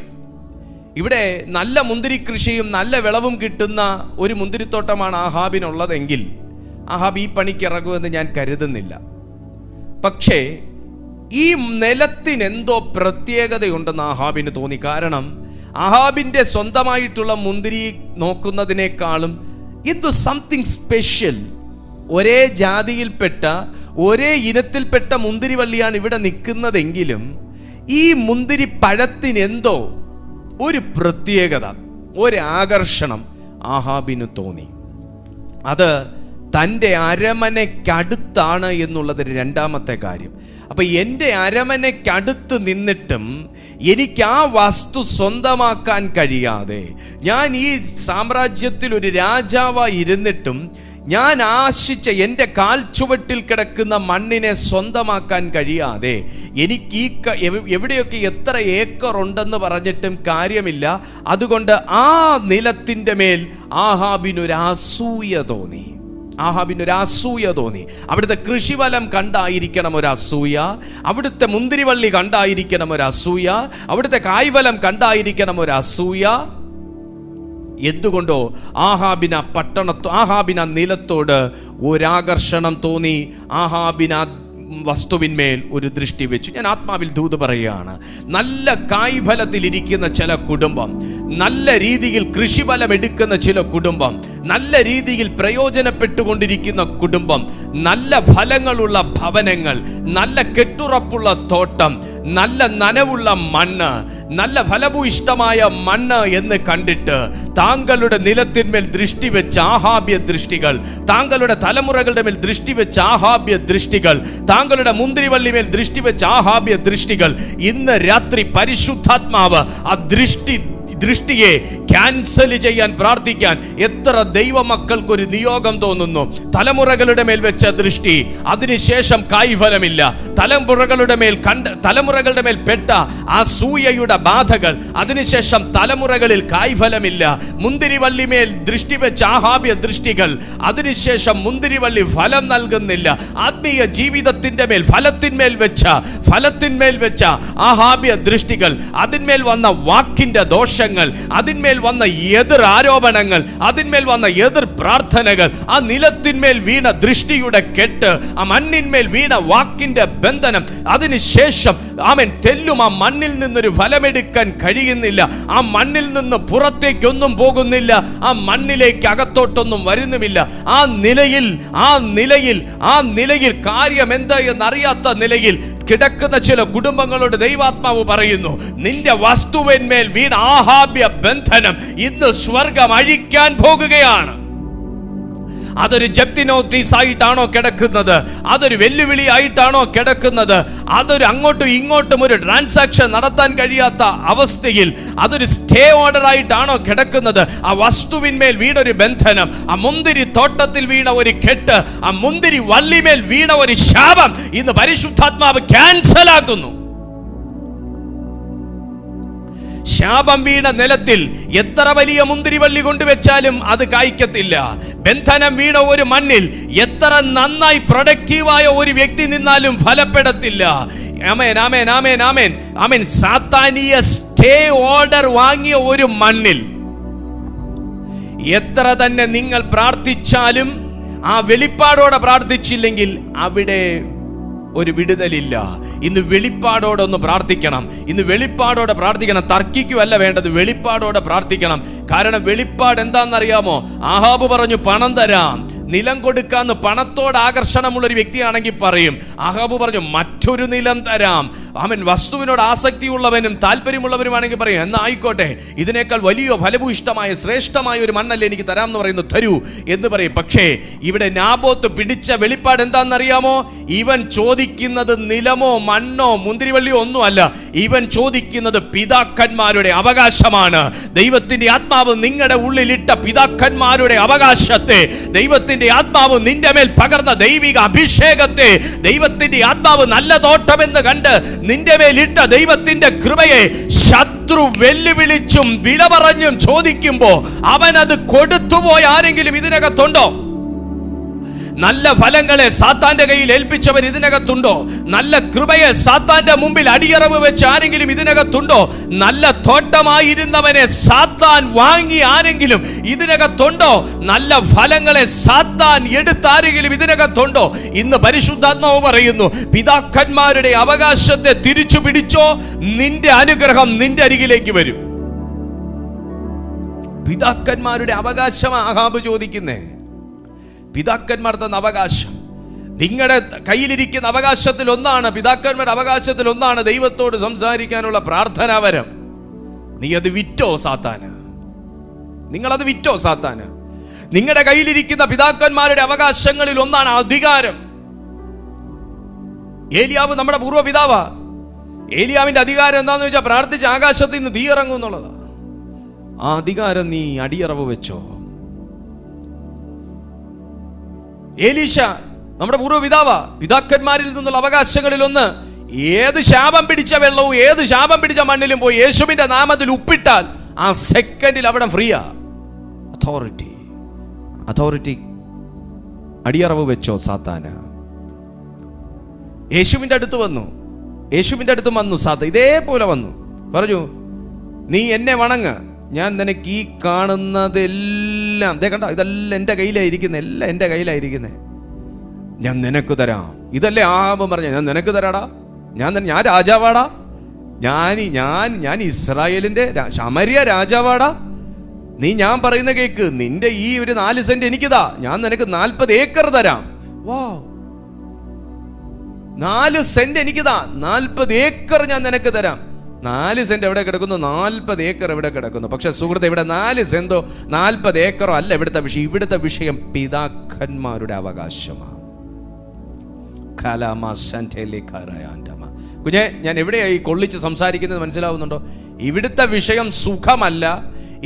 ഇവിടെ നല്ല മുന്തിരി കൃഷിയും നല്ല വിളവും കിട്ടുന്ന ഒരു മുന്തിരിത്തോട്ടമാണ് ആഹാബിനുള്ളതെങ്കിൽ ആഹാബ് ഈ പണിക്ക് ഇറങ്ങുമെന്ന് ഞാൻ കരുതുന്നില്ല. പക്ഷേ ഈ നിലത്തിനെന്തോ പ്രത്യേകതയുണ്ടെന്ന് ആഹാബിന് തോന്നി. കാരണം ആഹാബിന്റെ സ്വന്തമായിട്ടുള്ള മുന്തിരി നോക്കുന്നതിനേക്കാളും എന്തോ സംതിങ് സ്പെഷ്യൽ, ഒരേ ജാതിയിൽപ്പെട്ട ഒരേ ഇനത്തിൽപ്പെട്ട മുന്തിരിവള്ളിയാണ് ഇവിടെ നിൽക്കുന്നതെങ്കിലും ഈ മുന്തിരി പഴത്തിനെന്തോ ഒരു പ്രത്യേകത, ഒരാകർഷണം ആഹാബിന് തോന്നി. അത് തൻ്റെ അരമനയ്ക്കടുത്താണ് എന്നുള്ളത് രണ്ടാമത്തെ കാര്യം. അപ്പൊ എൻ്റെ അരമനയ്ക്കടുത്ത് നിന്നിട്ടും എനിക്ക് ആ വസ്തു സ്വന്തമാക്കാൻ കഴിയാതെ, ഞാൻ ഈ സാമ്രാജ്യത്തിൽ ഒരു രാജാവായി ഇരുന്നിട്ടും ഞാൻ ആശിച്ച എൻ്റെ കാൽ ചുവട്ടിൽ കിടക്കുന്ന മണ്ണിനെ സ്വന്തമാക്കാൻ കഴിയാതെ, എനിക്ക് ഈ എവിടെയൊക്കെ എത്ര ഏക്കർ ഉണ്ടെന്ന് പറഞ്ഞിട്ടും കാര്യമില്ല. അതുകൊണ്ട് ആ നിലത്തിൻ്റെ മേൽ ആഹാബിനൊരു അസൂയ തോന്നി. അവിടുത്തെ കൃഷിഫലം കണ്ടായിരിക്കണം ഒരു അസൂയ, അവിടുത്തെ മുന്തിരിവള്ളി കണ്ടായിരിക്കണം ഒരു അസൂയ, അവിടുത്തെ കായ്ഫലം കണ്ടായിരിക്കണം ഒരു അസൂയ. എന്തുകൊണ്ടോ ആഹാബിന നിലത്തോട് ഒരാകർഷണം തോന്നി. ആഹാബിന വസ്തുവിന്മേൽ ഒരു ദൃഷ്ടി വെച്ചു. ഞാൻ ആത്മാവിൽ ദൂത് പറയുകയാണ്, നല്ല കായ്ഫലത്തിലിരിക്കുന്ന ചില കുടുംബം, നല്ല രീതിയിൽ കൃഷിഫലം എടുക്കുന്ന ചില കുടുംബം, നല്ല രീതിയിൽ പ്രയോജനപ്പെട്ടുകൊണ്ടിരിക്കുന്ന കുടുംബം, നല്ല ഫലങ്ങളുള്ള ഭവനങ്ങൾ, നല്ല കെട്ടുറപ്പുള്ള തോട്ടം, നല്ല നനവുള്ള മണ്ണ്, നല്ല ഫലഭൂയിഷ്ടമായ മണ്ണ് എന്ന് കണ്ടിട്ട് താങ്കളുടെ നിലത്തിന്മേൽ ദൃഷ്ടി വെച്ച ആഹാബ്യ ദൃഷ്ടികൾ, താങ്കളുടെ തലമുറകളുടെ മേൽ ദൃഷ്ടി വെച്ച ആഹാബ്യ ദൃഷ്ടികൾ, താങ്കളുടെ മുന്തിരിവള്ളിമേൽ ദൃഷ്ടി വെച്ച ആഹാബ്യ ദൃഷ്ടികൾ, ഇന്ന് രാത്രി പരിശുദ്ധാത്മാവ് ആ ദൃഷ്ടിയെ ക്യാൻസൽ ചെയ്യാൻ പ്രാർത്ഥിക്കാൻ എത്ര ദൈവമക്കൾക്കൊരു നിയോഗം തോന്നുന്നു. തലമുറകളുടെ മേൽ വെച്ച ദൃഷ്ടി, അതിനുശേഷം കായ്ഫലമില്ല. തലമുറകളുടെ മേൽ പെട്ട അസൂയയുടെ ബാധകൾ, അതിനുശേഷം തലമുറകളിൽ കായ്ഫലമില്ല. മുന്തിരിവള്ളിമേൽ ദൃഷ്ടി വെച്ച ആഹാബ്യ ദൃഷ്ടികൾ, അതിനുശേഷം മുന്തിരിവള്ളി ഫലം നൽകുന്നില്ല. ആത്മീയ ജീവിതത്തിന്റെ മേൽ ഫലത്തിന്മേൽ വെച്ച ആഹാബ്യ ദൃഷ്ടികൾ, അതിന്മേൽ വന്ന വാക്കിന്റെ ദോഷങ്ങൾ, അതിന്മേൽ വന്ന എതിർ ആരോപണങ്ങൾ, അതിന്മേൽ വന്ന എതിർ പ്രാർത്ഥനകൾ, ആ നിലത്തിന്മേൽ വീണ ദൃഷ്ടിയുടെ കെട്ട്, ആ മണ്ണിന്മേൽ വീണ വാക്കിന്റെ ബന്ധനം, അതിനുശേഷം തെല്ലും ആ മണ്ണിൽ നിന്നൊരു ഫലമെടുക്കാൻ കഴിയുന്നില്ല. ആ മണ്ണിൽ നിന്ന് പുറത്തേക്കൊന്നും പോകുന്നില്ല, ആ മണ്ണിലേക്ക് അകത്തോട്ടൊന്നും വരുന്നുമില്ല. ആ നിലയിൽ കാര്യം എന്താ എന്നറിയാത്ത നിലയിൽ കിടക്കുന്ന ചില കുടുംബങ്ങളോട് ദൈവാത്മാവ് പറയുന്നു, നിന്റെ വസ്തുവിന്മേൽ വീണ ആഹാബ്യ ബന്ധനം ഇന്ന് സ്വർഗം അഴിക്കാൻ പോകുകയാണ്. അതൊരു ജപ്തി നോട്ടീസ് ആയിട്ടാണോ കിടക്കുന്നത്? അതൊരു വെല്ലുവിളി ആയിട്ടാണോ കിടക്കുന്നത്? അതൊരു അങ്ങോട്ടും ഇങ്ങോട്ടും ഒരു ട്രാൻസാക്ഷൻ നടത്താൻ കഴിയാത്ത അവസ്ഥയിൽ അതൊരു സ്റ്റേ ഓർഡർ ആയിട്ടാണോ കിടക്കുന്നത്? ആ വസ്തുവിന്മേൽ വീണൊരു ബന്ധനം, ആ മുന്തിരി തോട്ടത്തിൽ വീണ ഒരു കെട്ട്, ആ മുന്തിരി വള്ളിമേൽ വീണ ഒരു ശാപം ഇന്ന് പരിശുദ്ധാത്മാവ് ക്യാൻസൽ ആക്കുന്നു. ശാപം വീണ നിലത്തിൽ എത്ര വലിയ മുന്തിരിവള്ളി കൊണ്ടുവച്ചാലും അത് കായ്ക്കത്തില്ല. ബന്ധനം വീണ ഒരു മണ്ണിൽ എത്ര നന്നായി പ്രൊഡക്റ്റീവായ ഒരു വ്യക്തി നിന്നാലും ഫലപ്പെടത്തില്ല. ആമേൻ, ആമേൻ, ആമേൻ, ആമേൻ, ആമേൻ. സാത്താനീയ സ്റ്റേ ഓർഡർ വാങ്ങിയ ഒരു മണ്ണിൽ എത്ര തന്നെ നിങ്ങൾ പ്രാർത്ഥിച്ചാലും, ആ വെളിപ്പാടോടെ പ്രാർത്ഥിച്ചില്ലെങ്കിൽ അവിടെ ഒരു വിടുതലില്ല. ഇന്ന് വെളിപ്പാടോടൊന്ന് പ്രാർത്ഥിക്കണം. ഇന്ന് വെളിപ്പാടോടെ പ്രാർത്ഥിക്കണം. തർക്കിക്കുവല്ല വേണ്ടത്, വെളിപ്പാടോടെ പ്രാർത്ഥിക്കണം. കാരണം വെളിപ്പാട് എന്താണെന്നറിയാമോ? ആഹാബ് പറഞ്ഞു പണം തരാം, നിലം കൊടുക്കാന്ന് പണത്തോട് ആകർഷണമുള്ള ഒരു വ്യക്തിയാണെങ്കിൽ പറയും. ആഹാബ് പറഞ്ഞു മറ്റൊരു നിലം തരാം. അവൻ വസ്തുവിനോട് ആസക്തിയുള്ളവനും താല്പര്യമുള്ളവനുമാണെങ്കിൽ പറയും എന്നാ ആയിക്കോട്ടെ, ഇതിനേക്കാൾ വലിയ ഫലഭൂയിഷ്ടമായ ശ്രേഷ്ഠമായ ഒരു മണ്ണല്ലേ എനിക്ക് തരാം എന്ന് പറയുന്നു, തരൂ എന്ന് പറയും. പക്ഷേ ഇവിടെ നാബോത്ത് പിടിച്ച വെളിപ്പാട് എന്താണെന്നറിയാമോ? ഇവൻ ചോദിക്കുന്നത് നിലമോ മണ്ണോ മുന്തിരിവള്ളിയോ ഒന്നുമല്ല. ഇവൻ ചോദിക്കുന്നത് പിതാക്കന്മാരുടെ അവകാശമാണ്. ദൈവത്തിന്റെ ആത്മാവ് നിങ്ങളുടെ ഉള്ളിലിട്ട പിതാക്കന്മാരുടെ അവകാശത്തെ, ദൈവത്തിന്റെ ആത്മാവ് നിന്റെ മേൽ പകർന്ന ദൈവിക അഭിഷേകത്തെ, ദൈവത്തിന്റെ ആത്മാവ് നല്ല തോട്ടമെന്ന് കണ്ട് നിന്റെ മേൽ ഇട്ട ദൈവത്തിന്റെ കൃപയെ ശത്രു വെല്ലുവിളിച്ചും വില പറഞ്ഞും ചോദിക്കുമ്പോ അവൻ അത് കൊടുത്തുപോയ ആരെങ്കിലും ഇതിനകത്തുണ്ടോ? നല്ല ഫലങ്ങളെ സാത്താന്റെ കയ്യിൽ ഏൽപ്പിച്ചവർ ഇതിനകത്തുണ്ടോ? നല്ല കൃപയെ സാത്താന്റെ മുമ്പിൽ അടിയറവ് വെച്ച് ആരെങ്കിലും ഇതിനകത്തുണ്ടോ? നല്ല തോട്ടമായിരുന്നവനെ സാത്താൻ വാങ്ങി ആരെങ്കിലും ഇതിനകത്തുണ്ടോ? നല്ല ഫലങ്ങളെ സാത്താൻ എടുത്ത ആരെങ്കിലും ഇതിനകത്തുണ്ടോ? ഇന്ന് പരിശുദ്ധാത്മാവ് പറയുന്നു, പിതാക്കന്മാരുടെ അവകാശത്തെ തിരിച്ചു പിടിച്ചോ, നിന്റെ അനുഗ്രഹം നിന്റെ അരികിലേക്ക് വരും. പിതാക്കന്മാരുടെ അവകാശം ആഹാബ് ചോദിക്കുന്നേ. പിതാക്കന്മാർ തന്ന അവകാശം, നിങ്ങളുടെ കയ്യിലിരിക്കുന്ന അവകാശത്തിൽ ഒന്നാണ്, പിതാക്കന്മാരുടെ അവകാശത്തിൽ ഒന്നാണ് ദൈവത്തോട് സംസാരിക്കാനുള്ള പ്രാർത്ഥനാവരം. നീ അത് വിറ്റോ സാത്താന്? നിങ്ങളത് വിറ്റോ സാത്താന്? നിങ്ങളുടെ കയ്യിലിരിക്കുന്ന പിതാക്കന്മാരുടെ അവകാശങ്ങളിൽ ഒന്നാണ് അധികാരം. ഏലിയാവ് നമ്മുടെ പൂർവ്വ പിതാവാ. ഏലിയാവിന്റെ അധികാരം എന്താന്ന് വെച്ചാൽ പ്രാർത്ഥിച്ച് ആകാശത്തിൽ നിന്ന് തീ ഇറങ്ങും എന്നുള്ളതാ. ആ അധികാരം നീ അടിയറവ് വെച്ചോ? എലീശ നമ്മുടെ പൂർവ്വ പിതാവാ. പിതാക്കന്മാരിൽ നിന്നുള്ള അവകാശങ്ങളിൽ ഒന്ന്, ഏത് ശാപം പിടിച്ച വെള്ളവും ഏത് ശാപം പിടിച്ച മണ്ണിലും പോയി യേശുവിന്റെ നാമത്തിൽ ഉപ്പിട്ടാൽ ആ സെക്കൻഡിൽ അവിടെ ഫ്രീയാ. അതോറിറ്റി അടിയറവ് വെച്ചോ സാത്താന്? യേശുവിന്റെ അടുത്ത് വന്നു സാത്താൻ ഇതേപോലെ വന്നു പറഞ്ഞു, നീ എന്നെ വണങ്ങ്, ഞാൻ നിനക്ക് ഈ കാണുന്നതെല്ലാം കണ്ട, ഇതെല്ലാം എൻ്റെ കയ്യിലായിരിക്കുന്നത്, എല്ലാം എൻ്റെ കയ്യിലായിരിക്കുന്നത്, ഞാൻ നിനക്ക് തരാം. ഇതല്ലേ ആഹാബ് പറഞ്ഞു, ഞാൻ നിനക്ക് തരാടാ, ഞാൻ രാജാവാടാ, ഞാൻ ഇസ്രായേലിന്റെ ശമരിയ രാജാവാടാ, നീ ഞാൻ പറയുന്ന കേക്ക്, നിന്റെ ഈ ഒരു 4 സെന്റ് എനിക്കിതാ, ഞാൻ നിനക്ക് 40 ഏക്കർ തരാം. വാ, 4 സെന്റ് എനിക്കിതാ, 40 ഏക്കർ ഞാൻ നിനക്ക് തരാം. 4 സെന്റ് എവിടെ കിടക്കുന്നു? 40 ഏക്കർ എവിടെ കിടക്കുന്നു? പക്ഷെ സുഹൃത്തെ, ഇവിടെ 4 സെന്റോ 40 ഏക്കറോ അല്ല ഇവിടുത്തെ വിഷയം. ഇവിടുത്തെ വിഷയം പിതാക്കന്മാരുടെ അവകാശമാണ്. കുഞ്ഞെ, ഞാൻ എവിടെയായി കൊള്ളിച്ച് സംസാരിക്കുന്നത് മനസ്സിലാവുന്നുണ്ടോ? ഇവിടുത്തെ വിഷയം സുഖമല്ല,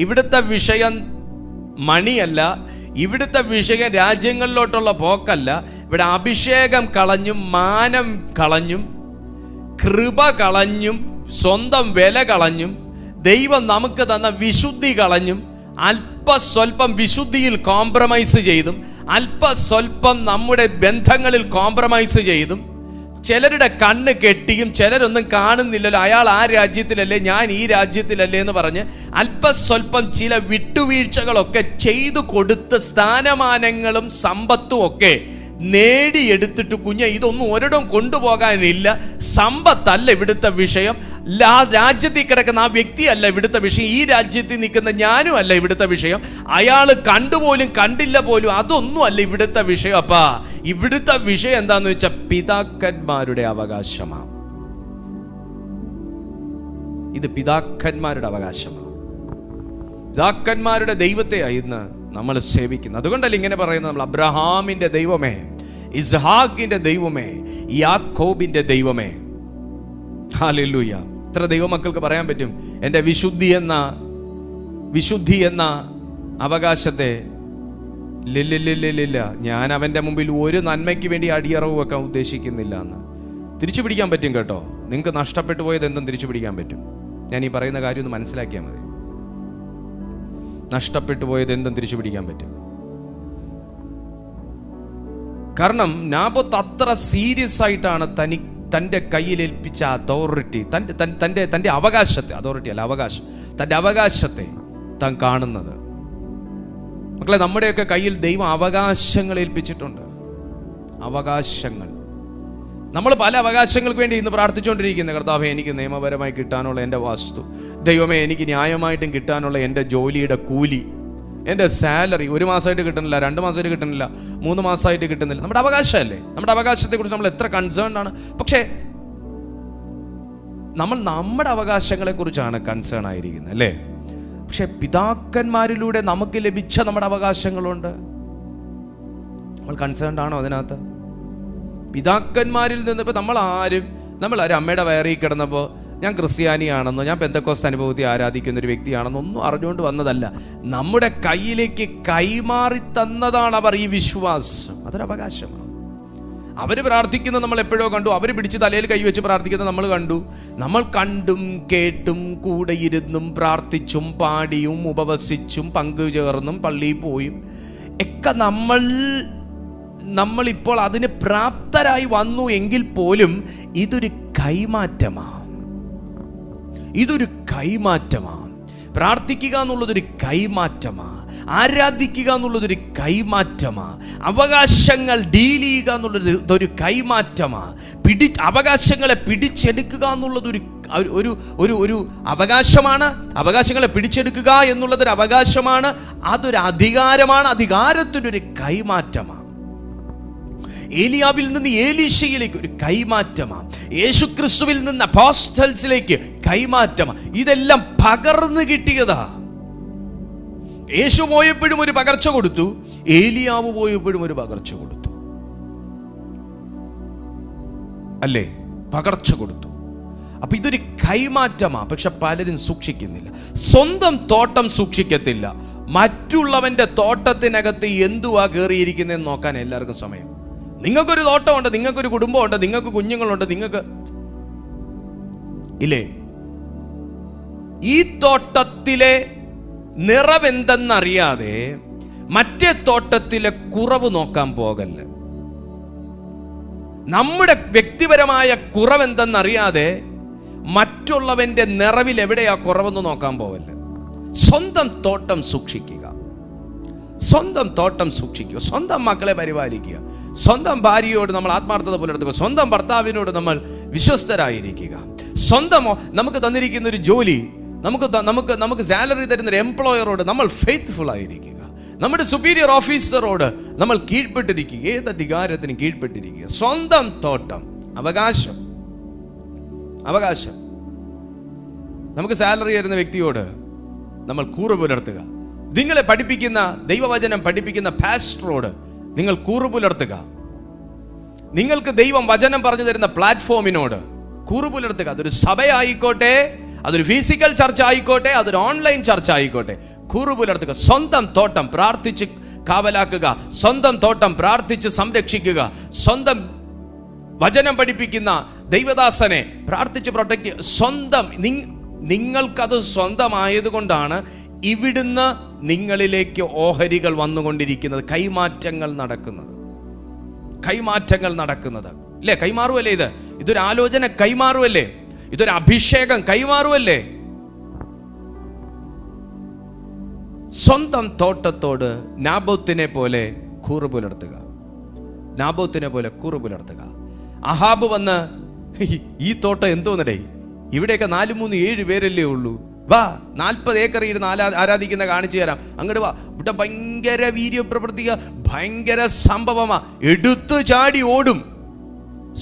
ഇവിടുത്തെ വിഷയം മണിയല്ല, ഇവിടുത്തെ വിഷയം രാജ്യങ്ങളിലോട്ടുള്ള പോക്കല്ല. ഇവിടെ അഭിഷേകം കളഞ്ഞും മാനം കളഞ്ഞും കൃപ കളഞ്ഞും സ്വന്തം വില കളഞ്ഞും ദൈവം നമുക്ക് തന്ന വിശുദ്ധി കളഞ്ഞും അല്പസ്വല്പം വിശുദ്ധിയിൽ കോംപ്രമൈസ് ചെയ്തും അല്പസ്വല്പം നമ്മുടെ ബന്ധങ്ങളിൽ കോംപ്രമൈസ് ചെയ്തും ചിലരുടെ കണ്ണ് കെട്ടിയും ചിലരൊന്നും കാണുന്നില്ലല്ലോ, അയാൾ ആ രാജ്യത്തിലല്ലേ ഞാൻ ഈ രാജ്യത്തിലല്ലേ എന്ന് പറഞ്ഞ് അല്പസ്വല്പം ചില വിട്ടുവീഴ്ചകളൊക്കെ ചെയ്തു കൊടുത്ത് സ്ഥാനമാനങ്ങളും സമ്പത്തും ഒക്കെ നേടിയെടുത്തിട്ട് കുഞ്ഞ് ഇതൊന്നും ഒരിടം കൊണ്ടുപോകാനില്ല. സമ്പത്തല്ല ഇവിടുത്തെ വിഷയം, രാജ്യത്തിൽ കിടക്കുന്ന ആ വ്യക്തിയല്ല ഇവിടുത്തെ വിഷയം, ഈ രാജ്യത്തിൽ നിൽക്കുന്ന ഞാനും അല്ല ഇവിടുത്തെ വിഷയം, അയാൾ കണ്ടുപോലും കണ്ടില്ല പോലും അതൊന്നും അല്ല ഇവിടുത്തെ വിഷയം. അപ്പാ ഇവിടുത്തെ വിഷയം എന്താന്ന് വെച്ചാൽ പിതാക്കന്മാരുടെ അവകാശമാണ്. ഇത് പിതാക്കന്മാരുടെ അവകാശമാണ്. പിതാക്കന്മാരുടെ ദൈവത്തെയാണ് ഇന്ന് നമ്മൾ സേവിക്കുന്നത്. അതുകൊണ്ടല്ല ഇങ്ങനെ പറയുന്നത്, നമ്മൾ അബ്രഹാമിന്റെ ദൈവമേ, ഇസ്ഹാക്കിന്റെ ദൈവമേ, യാക്കോബിന്റെ ദൈവമേ. ഹല്ലേലൂയ. എത്ര ദൈവമക്കൾക്ക് പറയാൻ പറ്റും എൻ്റെ വിശുദ്ധി എന്ന അവകാശത്തെ ഇല്ല, ഞാൻ അവൻ്റെ മുമ്പിൽ ഒരു നന്മയ്ക്ക് വേണ്ടി അടിയറവ് വെക്കാൻ ഉദ്ദേശിക്കുന്നില്ല എന്ന് തിരിച്ചു പിടിക്കാൻ പറ്റും കേട്ടോ. നിങ്ങൾക്ക് നഷ്ടപ്പെട്ടു പോയത് എന്തും തിരിച്ചു പിടിക്കാൻ പറ്റും. ഞാൻ ഈ പറയുന്ന കാര്യം ഒന്ന് മനസ്സിലാക്കിയാൽ മതി. നഷ്ടപ്പെട്ടു പോയത് എന്തും തിരിച്ചു പിടിക്കാൻ പറ്റും. കാരണം നാബോത്ത് അത്ര സീരിയസ് ആയിട്ടാണ് തൻ്റെ കയ്യിലേൽപ്പിച്ച അതോറിറ്റി, തൻ്റെ അവകാശത്തെ, അതോറിറ്റി അല്ല അവകാശം, തൻ്റെ അവകാശത്തെ താൻ കാണുന്നത്. മക്കളെ, നമ്മുടെയൊക്കെ കയ്യിൽ ദൈവം അവകാശങ്ങൾ ഏൽപ്പിച്ചിട്ടുണ്ട്. അവകാശങ്ങൾ. നമ്മൾ പല അവകാശങ്ങൾക്ക് വേണ്ടി ഇന്ന് പ്രാർത്ഥിച്ചുകൊണ്ടിരിക്കുന്നത്. കർത്താവേ, എനിക്ക് നിയമപരമായി കിട്ടാനുള്ള എൻ്റെ വസ്തു, ദൈവമേ എനിക്ക് ന്യായമായിട്ടും കിട്ടാനുള്ള എൻ്റെ ജോലിയുടെ കൂലി, എൻ്റെ സാലറി 1 മാസമായിട്ട് കിട്ടുന്നില്ല, 2 മാസമായിട്ട് കിട്ടുന്നില്ല, 3 മാസമായിട്ട് കിട്ടുന്നില്ല. നമ്മുടെ അവകാശമല്ലേ? നമ്മുടെ അവകാശത്തെക്കുറിച്ച് നമ്മൾ എത്ര കൺസേൺഡ് ആണ്. പക്ഷേ നമ്മൾ നമ്മുടെ അവകാശങ്ങളെ കുറിച്ചാണ് കൺസേൺ ആയിരിക്കുന്നത്, അല്ലേ? പക്ഷെ പിതാക്കന്മാരിലൂടെ നമുക്ക് ലഭിച്ച നമ്മുടെ അവകാശങ്ങളുണ്ട്. നമ്മൾ കൺസേൺഡ് ആണോ അതിനകത്ത്? പിതാക്കന്മാരിൽ നിന്ന് ഇപ്പം നമ്മളാരും അമ്മയുടെ വയറിൽ കിടന്നപ്പോൾ ഞാൻ ക്രിസ്ത്യാനിയാണെന്നോ ഞാൻ പെന്തക്കോസ്ത് അനുഭവത്തെ ആരാധിക്കുന്ന ഒരു വ്യക്തിയാണെന്നോ ഒന്നും അറിഞ്ഞുകൊണ്ട് വന്നതല്ല. നമ്മുടെ കയ്യിലേക്ക് കൈമാറി തന്നതാണ് അവർ ഈ വിശ്വാസം. അതൊരവകാശമാണ്. അവർ പ്രാർത്ഥിക്കുന്നത് നമ്മൾ എപ്പോഴോ കണ്ടു, അവർ പിടിച്ച് തലയിൽ കൈവച്ച് പ്രാർത്ഥിക്കുന്നത് നമ്മൾ കണ്ടു. നമ്മൾ കണ്ടും കേട്ടും കൂടെ ഇരുന്നും പ്രാർത്ഥിച്ചും പാടിയും ഉപവസിച്ചും പങ്കുചേർന്നും പള്ളിയിൽ പോയും ഒക്കെ നമ്മളിപ്പോൾ അതിന് പ്രാപ്തരായി വന്നു എങ്കിൽ പോലും ഇതൊരു കൈമാറ്റമാണ്. പ്രാർത്ഥിക്കുക എന്നുള്ളതൊരു കൈമാറ്റമാണ്. ആരാധിക്കുക എന്നുള്ളതൊരു കൈമാറ്റമാണ്. അവകാശങ്ങൾ ഡീൽ ചെയ്യുക എന്നുള്ളതൊരു കൈമാറ്റമാണ്. അവകാശങ്ങളെ പിടിച്ചെടുക്കുക എന്നുള്ളതൊരു ഒരു അവകാശമാണ്. അവകാശങ്ങളെ പിടിച്ചെടുക്കുക എന്നുള്ളതൊരു അവകാശമാണ്. അതൊരു അധികാരമാണ്. അധികാരത്തിനൊരു കൈമാറ്റമാണ്. ഏലിയാവിൽ നിന്ന് ഏലീശയിലേക്ക് ഒരു കൈമാറ്റമാണ്. യേശുക്രിസ്തുവിൽ നിന്ന് അപ്പോസ്റ്റൽസിലേക്ക് കൈമാറ്റമാണ്. ഇതെല്ലാം പകർന്നു കിട്ടിയതാ. യേശു പോയപ്പോഴും ഒരു പകർച്ച കൊടുത്തു, ഏലിയാവ് പോയപ്പോഴും ഒരു പകർച്ച കൊടുത്തു, അല്ലേ? പകർച്ച കൊടുത്തു. അപ്പൊ ഇതൊരു കൈമാറ്റമാണ്. പക്ഷെ പലരും സൂക്ഷിക്കുന്നില്ല. സ്വന്തം തോട്ടം സൂക്ഷിക്കത്തില്ല. മറ്റുള്ളവന്റെ തോട്ടത്തിനകത്ത് എന്തുവാ കയറിയിരിക്കുന്നതെന്ന് നോക്കാൻ എല്ലാവർക്കും സമയം. നിങ്ങൾക്കൊരു തോട്ടമുണ്ട്, നിങ്ങൾക്കൊരു കുടുംബമുണ്ട്, നിങ്ങൾക്ക് കുഞ്ഞുങ്ങളുണ്ട്, നിങ്ങൾക്ക് ഇല്ലേ? ഈ തോട്ടത്തിലെ നിറവെന്തെന്നറിയാതെ മറ്റേ തോട്ടത്തിലെ കുറവ് നോക്കാൻ പോകല്ല. നമ്മുടെ വ്യക്തിപരമായ കുറവെന്തെന്നറിയാതെ മറ്റുള്ളവന്റെ നിറവിൽ എവിടെയാ കുറവെന്ന് നോക്കാൻ പോകല്ല. സ്വന്തം തോട്ടം സൂക്ഷിക്കുക. സ്വന്തം മക്കളെ പരിപാലിക്കുക. സ്വന്തം ഭാര്യയോട് നമ്മൾ ആത്മാർത്ഥത പുലർത്തുക. സ്വന്തം ഭർത്താവിനോട് നമ്മൾ വിശ്വസ്തരായിരിക്കുക. നമുക്ക് തന്നിരിക്കുന്ന ഒരു ജോലി, നമുക്ക് സാലറി തരുന്ന ഒരു എംപ്ലോയറോട് നമ്മൾ ഫെയ്ത്ത്ഫുൾ ആയിരിക്കുക. നമ്മുടെ സുപ്പീരിയർ ഓഫീസറോട് നമ്മൾ കീഴ്പ്പെട്ടിരിക്കുക. ഏത് അധികാരത്തിനും കീഴ്പ്പെട്ടിരിക്കുക. സ്വന്തം തോട്ടം, അവകാശം. നമുക്ക് സാലറി തരുന്ന വ്യക്തിയോട് നമ്മൾ കൂറ് പുലർത്തുക. നിങ്ങളെ പഠിപ്പിക്കുന്ന ദൈവവചനം പഠിപ്പിക്കുന്ന പാസ്റ്ററോട് നിങ്ങൾ കൂറ് പുലർത്തുക. നിങ്ങൾക്ക് ദൈവം വചനം പറഞ്ഞു തരുന്ന പ്ലാറ്റ്ഫോമിനോട് കൂറ് പുലർത്തുക. അതൊരു സഭയായിക്കോട്ടെ, അതൊരു ഫിസിക്കൽ ചർച്ച ആയിക്കോട്ടെ, അതൊരു ഓൺലൈൻ ചർച്ച ആയിക്കോട്ടെ, കൂറ് പുലർത്തുക. സ്വന്തം തോട്ടം പ്രാർത്ഥിച്ച് കാവലാക്കുക. സ്വന്തം തോട്ടം പ്രാർത്ഥിച്ച് സംരക്ഷിക്കുക. സ്വന്തം വചനം പഠിപ്പിക്കുന്ന ദൈവദാസനെ പ്രാർത്ഥിച്ച് പ്രൊട്ടക്ട്. നിങ്ങൾക്കത് സ്വന്തമായതുകൊണ്ടാണ് ഇവിടുന്ന് നിങ്ങളിലേക്ക് ഓഹരികൾ വന്നുകൊണ്ടിരിക്കുന്നത്. കൈമാറ്റങ്ങൾ നടക്കുന്നത് അല്ലേ? കൈമാറുമല്ലേ? ഇതൊരു ആലോചന കൈമാറുമല്ലേ? ഇതൊരു അഭിഷേകം കൈമാറുമല്ലേ? സ്വന്തം തോട്ടത്തോട് നാബോത്തിനെ പോലെ കൂറ് പുലർത്തുക. അഹാബ് വന്ന്, ഈ തോട്ടം എന്തോന്നടേ, ഇവിടെയൊക്കെ 4-3-7 പേരല്ലേ ഉള്ളൂ, വാ 40 ഏക്കർ ഇരുന്ന് ആരാധിക്കുന്ന കാണിച്ചു തരാം, അങ്ങോട്ട് വാ. ഇവിടെ ഭയങ്കര വീര്യപ്രവൃത്തിക, ഭയങ്കര സംഭവമാ. എടുത്തു ചാടി ഓടും.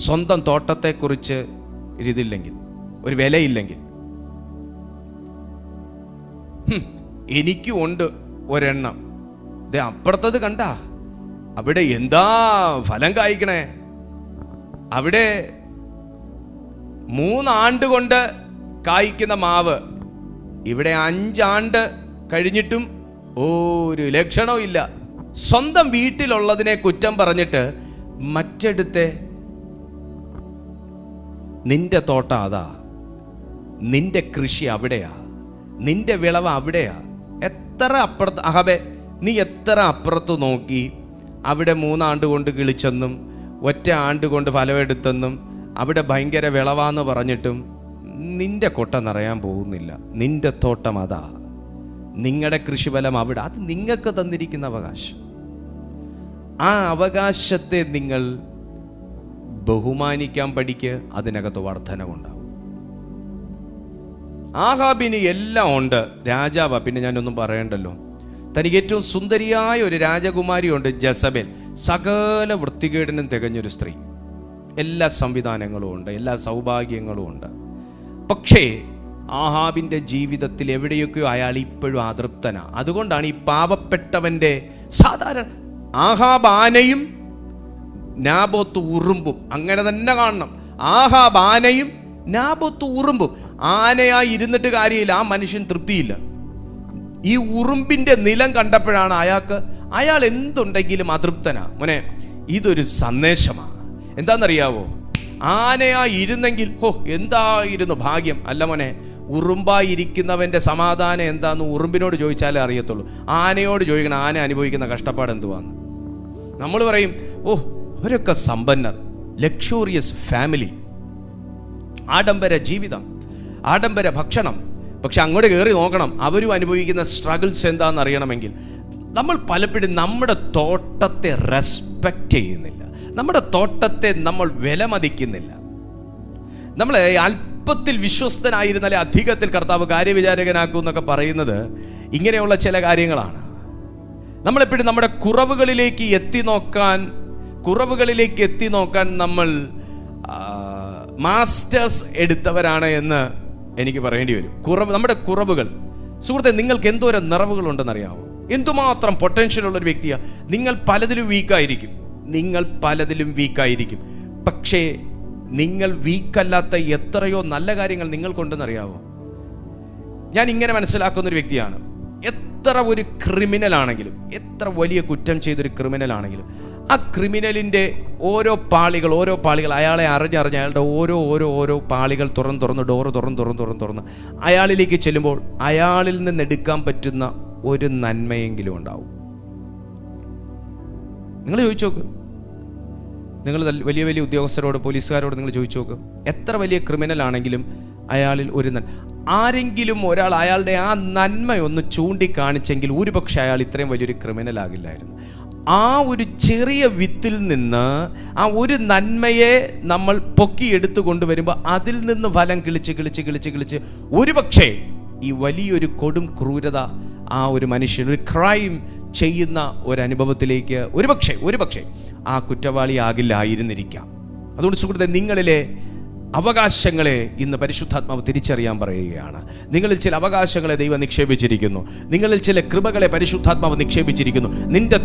സ്വന്തം തോട്ടത്തെക്കുറിച്ച് ഇതില്ലെങ്കിൽ, ഒരു വിലയില്ലെങ്കിൽ. എനിക്കും ഉണ്ട് ഒരെണ്ണം. അപ്പുറത്തത് കണ്ട, അവിടെ എന്താ ഫലം കായ്ക്കണേ. അവിടെ 3 ആണ്ട് കൊണ്ട് കായ്ക്കുന്ന മാവ് ഇവിടെ 5 ആണ്ട് കഴിഞ്ഞിട്ടും ഒരു ലക്ഷണവും ഇല്ല. സ്വന്തം വീട്ടിലുള്ളതിനെ കുറ്റം പറഞ്ഞിട്ട് മറ്റെടുത്തെ നിന്റെ തോട്ടം അതാ, നിന്റെ കൃഷി അവിടെയാ, നിന്റെ വിളവ് അവിടെയാ. എത്ര അപ്പുറത്ത് അഹബേ, നീ എത്ര അപ്പുറത്ത് നോക്കി അവിടെ 3 ആണ്ട് കൊണ്ട് കിളിച്ചെന്നും 1 ആണ്ട് കൊണ്ട് ഫലമെടുത്തെന്നും അവിടെ ഭയങ്കര വിളവാന്ന് പറഞ്ഞിട്ടും നിന്റെ കൊട്ട നിറയാൻ പോകുന്നില്ല. നിന്റെ തോട്ടം അതാ, നിങ്ങളുടെ കൃഷിഫലം അവിടെ. അത് നിങ്ങൾക്ക് തന്നിരിക്കുന്ന അവകാശം. ആ അവകാശത്തെ നിങ്ങൾ ബഹുമാനിക്കാൻ പഠിക്ക്, അതിനകത്ത് വർധനവുണ്ടാവും. ആഹാബിന് എല്ലാം ഉണ്ട്, രാജാവാ, പിന്നെ ഞാനൊന്നും പറയണ്ടല്ലോ. തനിക്ക് ഏറ്റവും സുന്ദരിയായ ഒരു രാജകുമാരിയുണ്ട്, ജസബേൽ. സകല വൃത്തികേടിനും തികഞ്ഞൊരു സ്ത്രീ, എല്ലാ സംവിധാനങ്ങളും ഉണ്ട്, എല്ലാ സൗഭാഗ്യങ്ങളും ഉണ്ട്. പക്ഷേ ആഹാബിൻ്റെ ജീവിതത്തിൽ എവിടെയൊക്കെയോ അയാൾ ഇപ്പോഴും അതൃപ്തനാ. അതുകൊണ്ടാണ് ഈ പാവപ്പെട്ടവൻ്റെ സാധാരണ ആഹാബ് ആനയും നാബോത്ത് ഉറുമ്പും, അങ്ങനെ തന്നെ കാണണം. ആഹാബ് ആനയും നാബോത്ത് ഉറുമ്പും. ആനയായി ഇരുന്നിട്ട് കാര്യമില്ല, ആ മനുഷ്യൻ തൃപ്തിയില്ല. ഈ ഉറുമ്പിന്റെ നിലം കണ്ടപ്പോഴാണ് അയാൾ എന്തുണ്ടെങ്കിലും അതൃപ്തനാ. മോനെ, ഇതൊരു സന്ദേശമാണ്. എന്താണെന്നറിയാവോ? ആനയായി ഇരുന്നെങ്കിൽ എന്തായിരുന്നു ഭാഗ്യം. അല്ല മോനെ, ഉറുമ്പായിരിക്കുന്നവന്റെ സമാധാനം എന്താന്ന് ഉറുമ്പിനോട് ചോദിച്ചാലേ അറിയത്തുള്ളൂ. ആനയോട് ചോദിക്കണം ആന അനുഭവിക്കുന്ന കഷ്ടപ്പാട് എന്തുവാന്ന്. നമ്മൾ പറയും അവരൊക്കെ സമ്പന്നർ, ലക്ഷൂറിയസ് ഫാമിലി, ആഡംബര ജീവിതം, ആഡംബര ഭക്ഷണം. പക്ഷെ അങ്ങോട്ട് കയറി നോക്കണം, അവരും അനുഭവിക്കുന്ന സ്ട്രഗിൾസ് എന്താണെന്ന് അറിയണമെങ്കിൽ നമ്മൾ പലപ്പോഴും നമ്മുടെ തോട്ടത്തെ റെസ്പെക്റ്റ് ചെയ്യുന്നില്ല, നമ്മുടെ തോട്ടത്തെ നമ്മൾ വിലമതിക്കുന്നില്ല. നമ്മൾ അല്പത്തിൽ വിശ്വസ്തനായിരുന്നാലേ അധികത്തിൽ കർത്താവ് കാര്യവിചാരകനാക്കൂ എന്നൊക്കെ പറയുന്നത് ഇങ്ങനെയുള്ള ചില കാര്യങ്ങളാണ്. നമ്മളെപ്പോഴും നമ്മുടെ കുറവുകളിലേക്ക് എത്തി നോക്കാൻ നമ്മൾ മാസ്റ്റേഴ്സ് എടുത്തവരാണ് എന്ന് എനിക്ക് പറയേണ്ടി വരും. നമ്മുടെ കുറവുകൾ. സുഹൃത്തെ, നിങ്ങൾക്ക് എന്തോരം നിറവുകളുണ്ടെന്നറിയാമോ? എന്തുമാത്രം പൊട്ടൻഷ്യൽ ഉള്ളൊരു വ്യക്തിയാണ്. നിങ്ങൾ പലതിലും വീക്കായിരിക്കും. പക്ഷേ നിങ്ങൾ വീക്കല്ലാത്ത എത്രയോ നല്ല കാര്യങ്ങൾ നിങ്ങൾക്കുണ്ടെന്നറിയാമോ? ഞാൻ ഇങ്ങനെ മനസ്സിലാക്കുന്നൊരു വ്യക്തിയാണ്. എത്ര ഒരു ക്രിമിനൽ ആണെങ്കിലും, എത്ര വലിയ കുറ്റം ചെയ്തൊരു ക്രിമിനൽ ആണെങ്കിലും, ആ ക്രിമിനലിൻ്റെ ഓരോ പാളികൾ അയാളെ അറിഞ്ഞ് അയാളുടെ ഓരോ പാളികൾ ഡോറ് തുറന്ന് അയാളിലേക്ക് ചെല്ലുമ്പോൾ അയാളിൽ നിന്ന് എടുക്കാൻ പറ്റുന്ന ഒരു നന്മയെങ്കിലും ഉണ്ടാവും. നിങ്ങൾ ചോദിച്ചു നോക്ക്, നിങ്ങൾ വലിയ വലിയ ഉദ്യോഗസ്ഥരോട്, പോലീസുകാരോട് നിങ്ങൾ ചോദിച്ചു നോക്ക്, എത്ര വലിയ ക്രിമിനൽ ആണെങ്കിലും അയാളിൽ ഒരു ആരെങ്കിലും ഒരാൾ അയാളുടെ ആ നന്മയൊന്ന് ചൂണ്ടിക്കാണിച്ചെങ്കിൽ ഒരുപക്ഷെ അയാൾ ഇത്രയും വലിയൊരു ക്രിമിനൽ ആകില്ലായിരുന്നു. ആ ഒരു ചെറിയ വിത്തിൽ നിന്ന് ആ ഒരു നന്മയെ നമ്മൾ പൊക്കിയെടുത്തു കൊണ്ടുവരുമ്പോൾ അതിൽ നിന്ന് ഫലം കിളിച്ച് ഒരുപക്ഷെ ഈ വലിയൊരു കൊടും ക്രൂരത ആ ഒരു മനുഷ്യൻ ഒരു ക്രൈം ചെയ്യുന്ന ഒരനുഭവത്തിലേക്ക് ഒരുപക്ഷെ ആ കുറ്റവാളി ആകില്ലായിരുന്നിരിക്കാം. അതുകൊണ്ട് സുഹൃത്തെ, നിങ്ങളിലെ അവകാശങ്ങളെ ഇന്ന് പരിശുദ്ധാത്മാവ് തിരിച്ചറിയാൻ പറയുകയാണ്. നിങ്ങളിൽ ചില അവകാശങ്ങളെ ദൈവം നിക്ഷേപിച്ചിരിക്കുന്നു. നിങ്ങളിൽ ചില കൃപകളെ പരിശുദ്ധാത്മാവ് നിക്ഷേപിച്ചിരിക്കുന്നു. നിന്റെ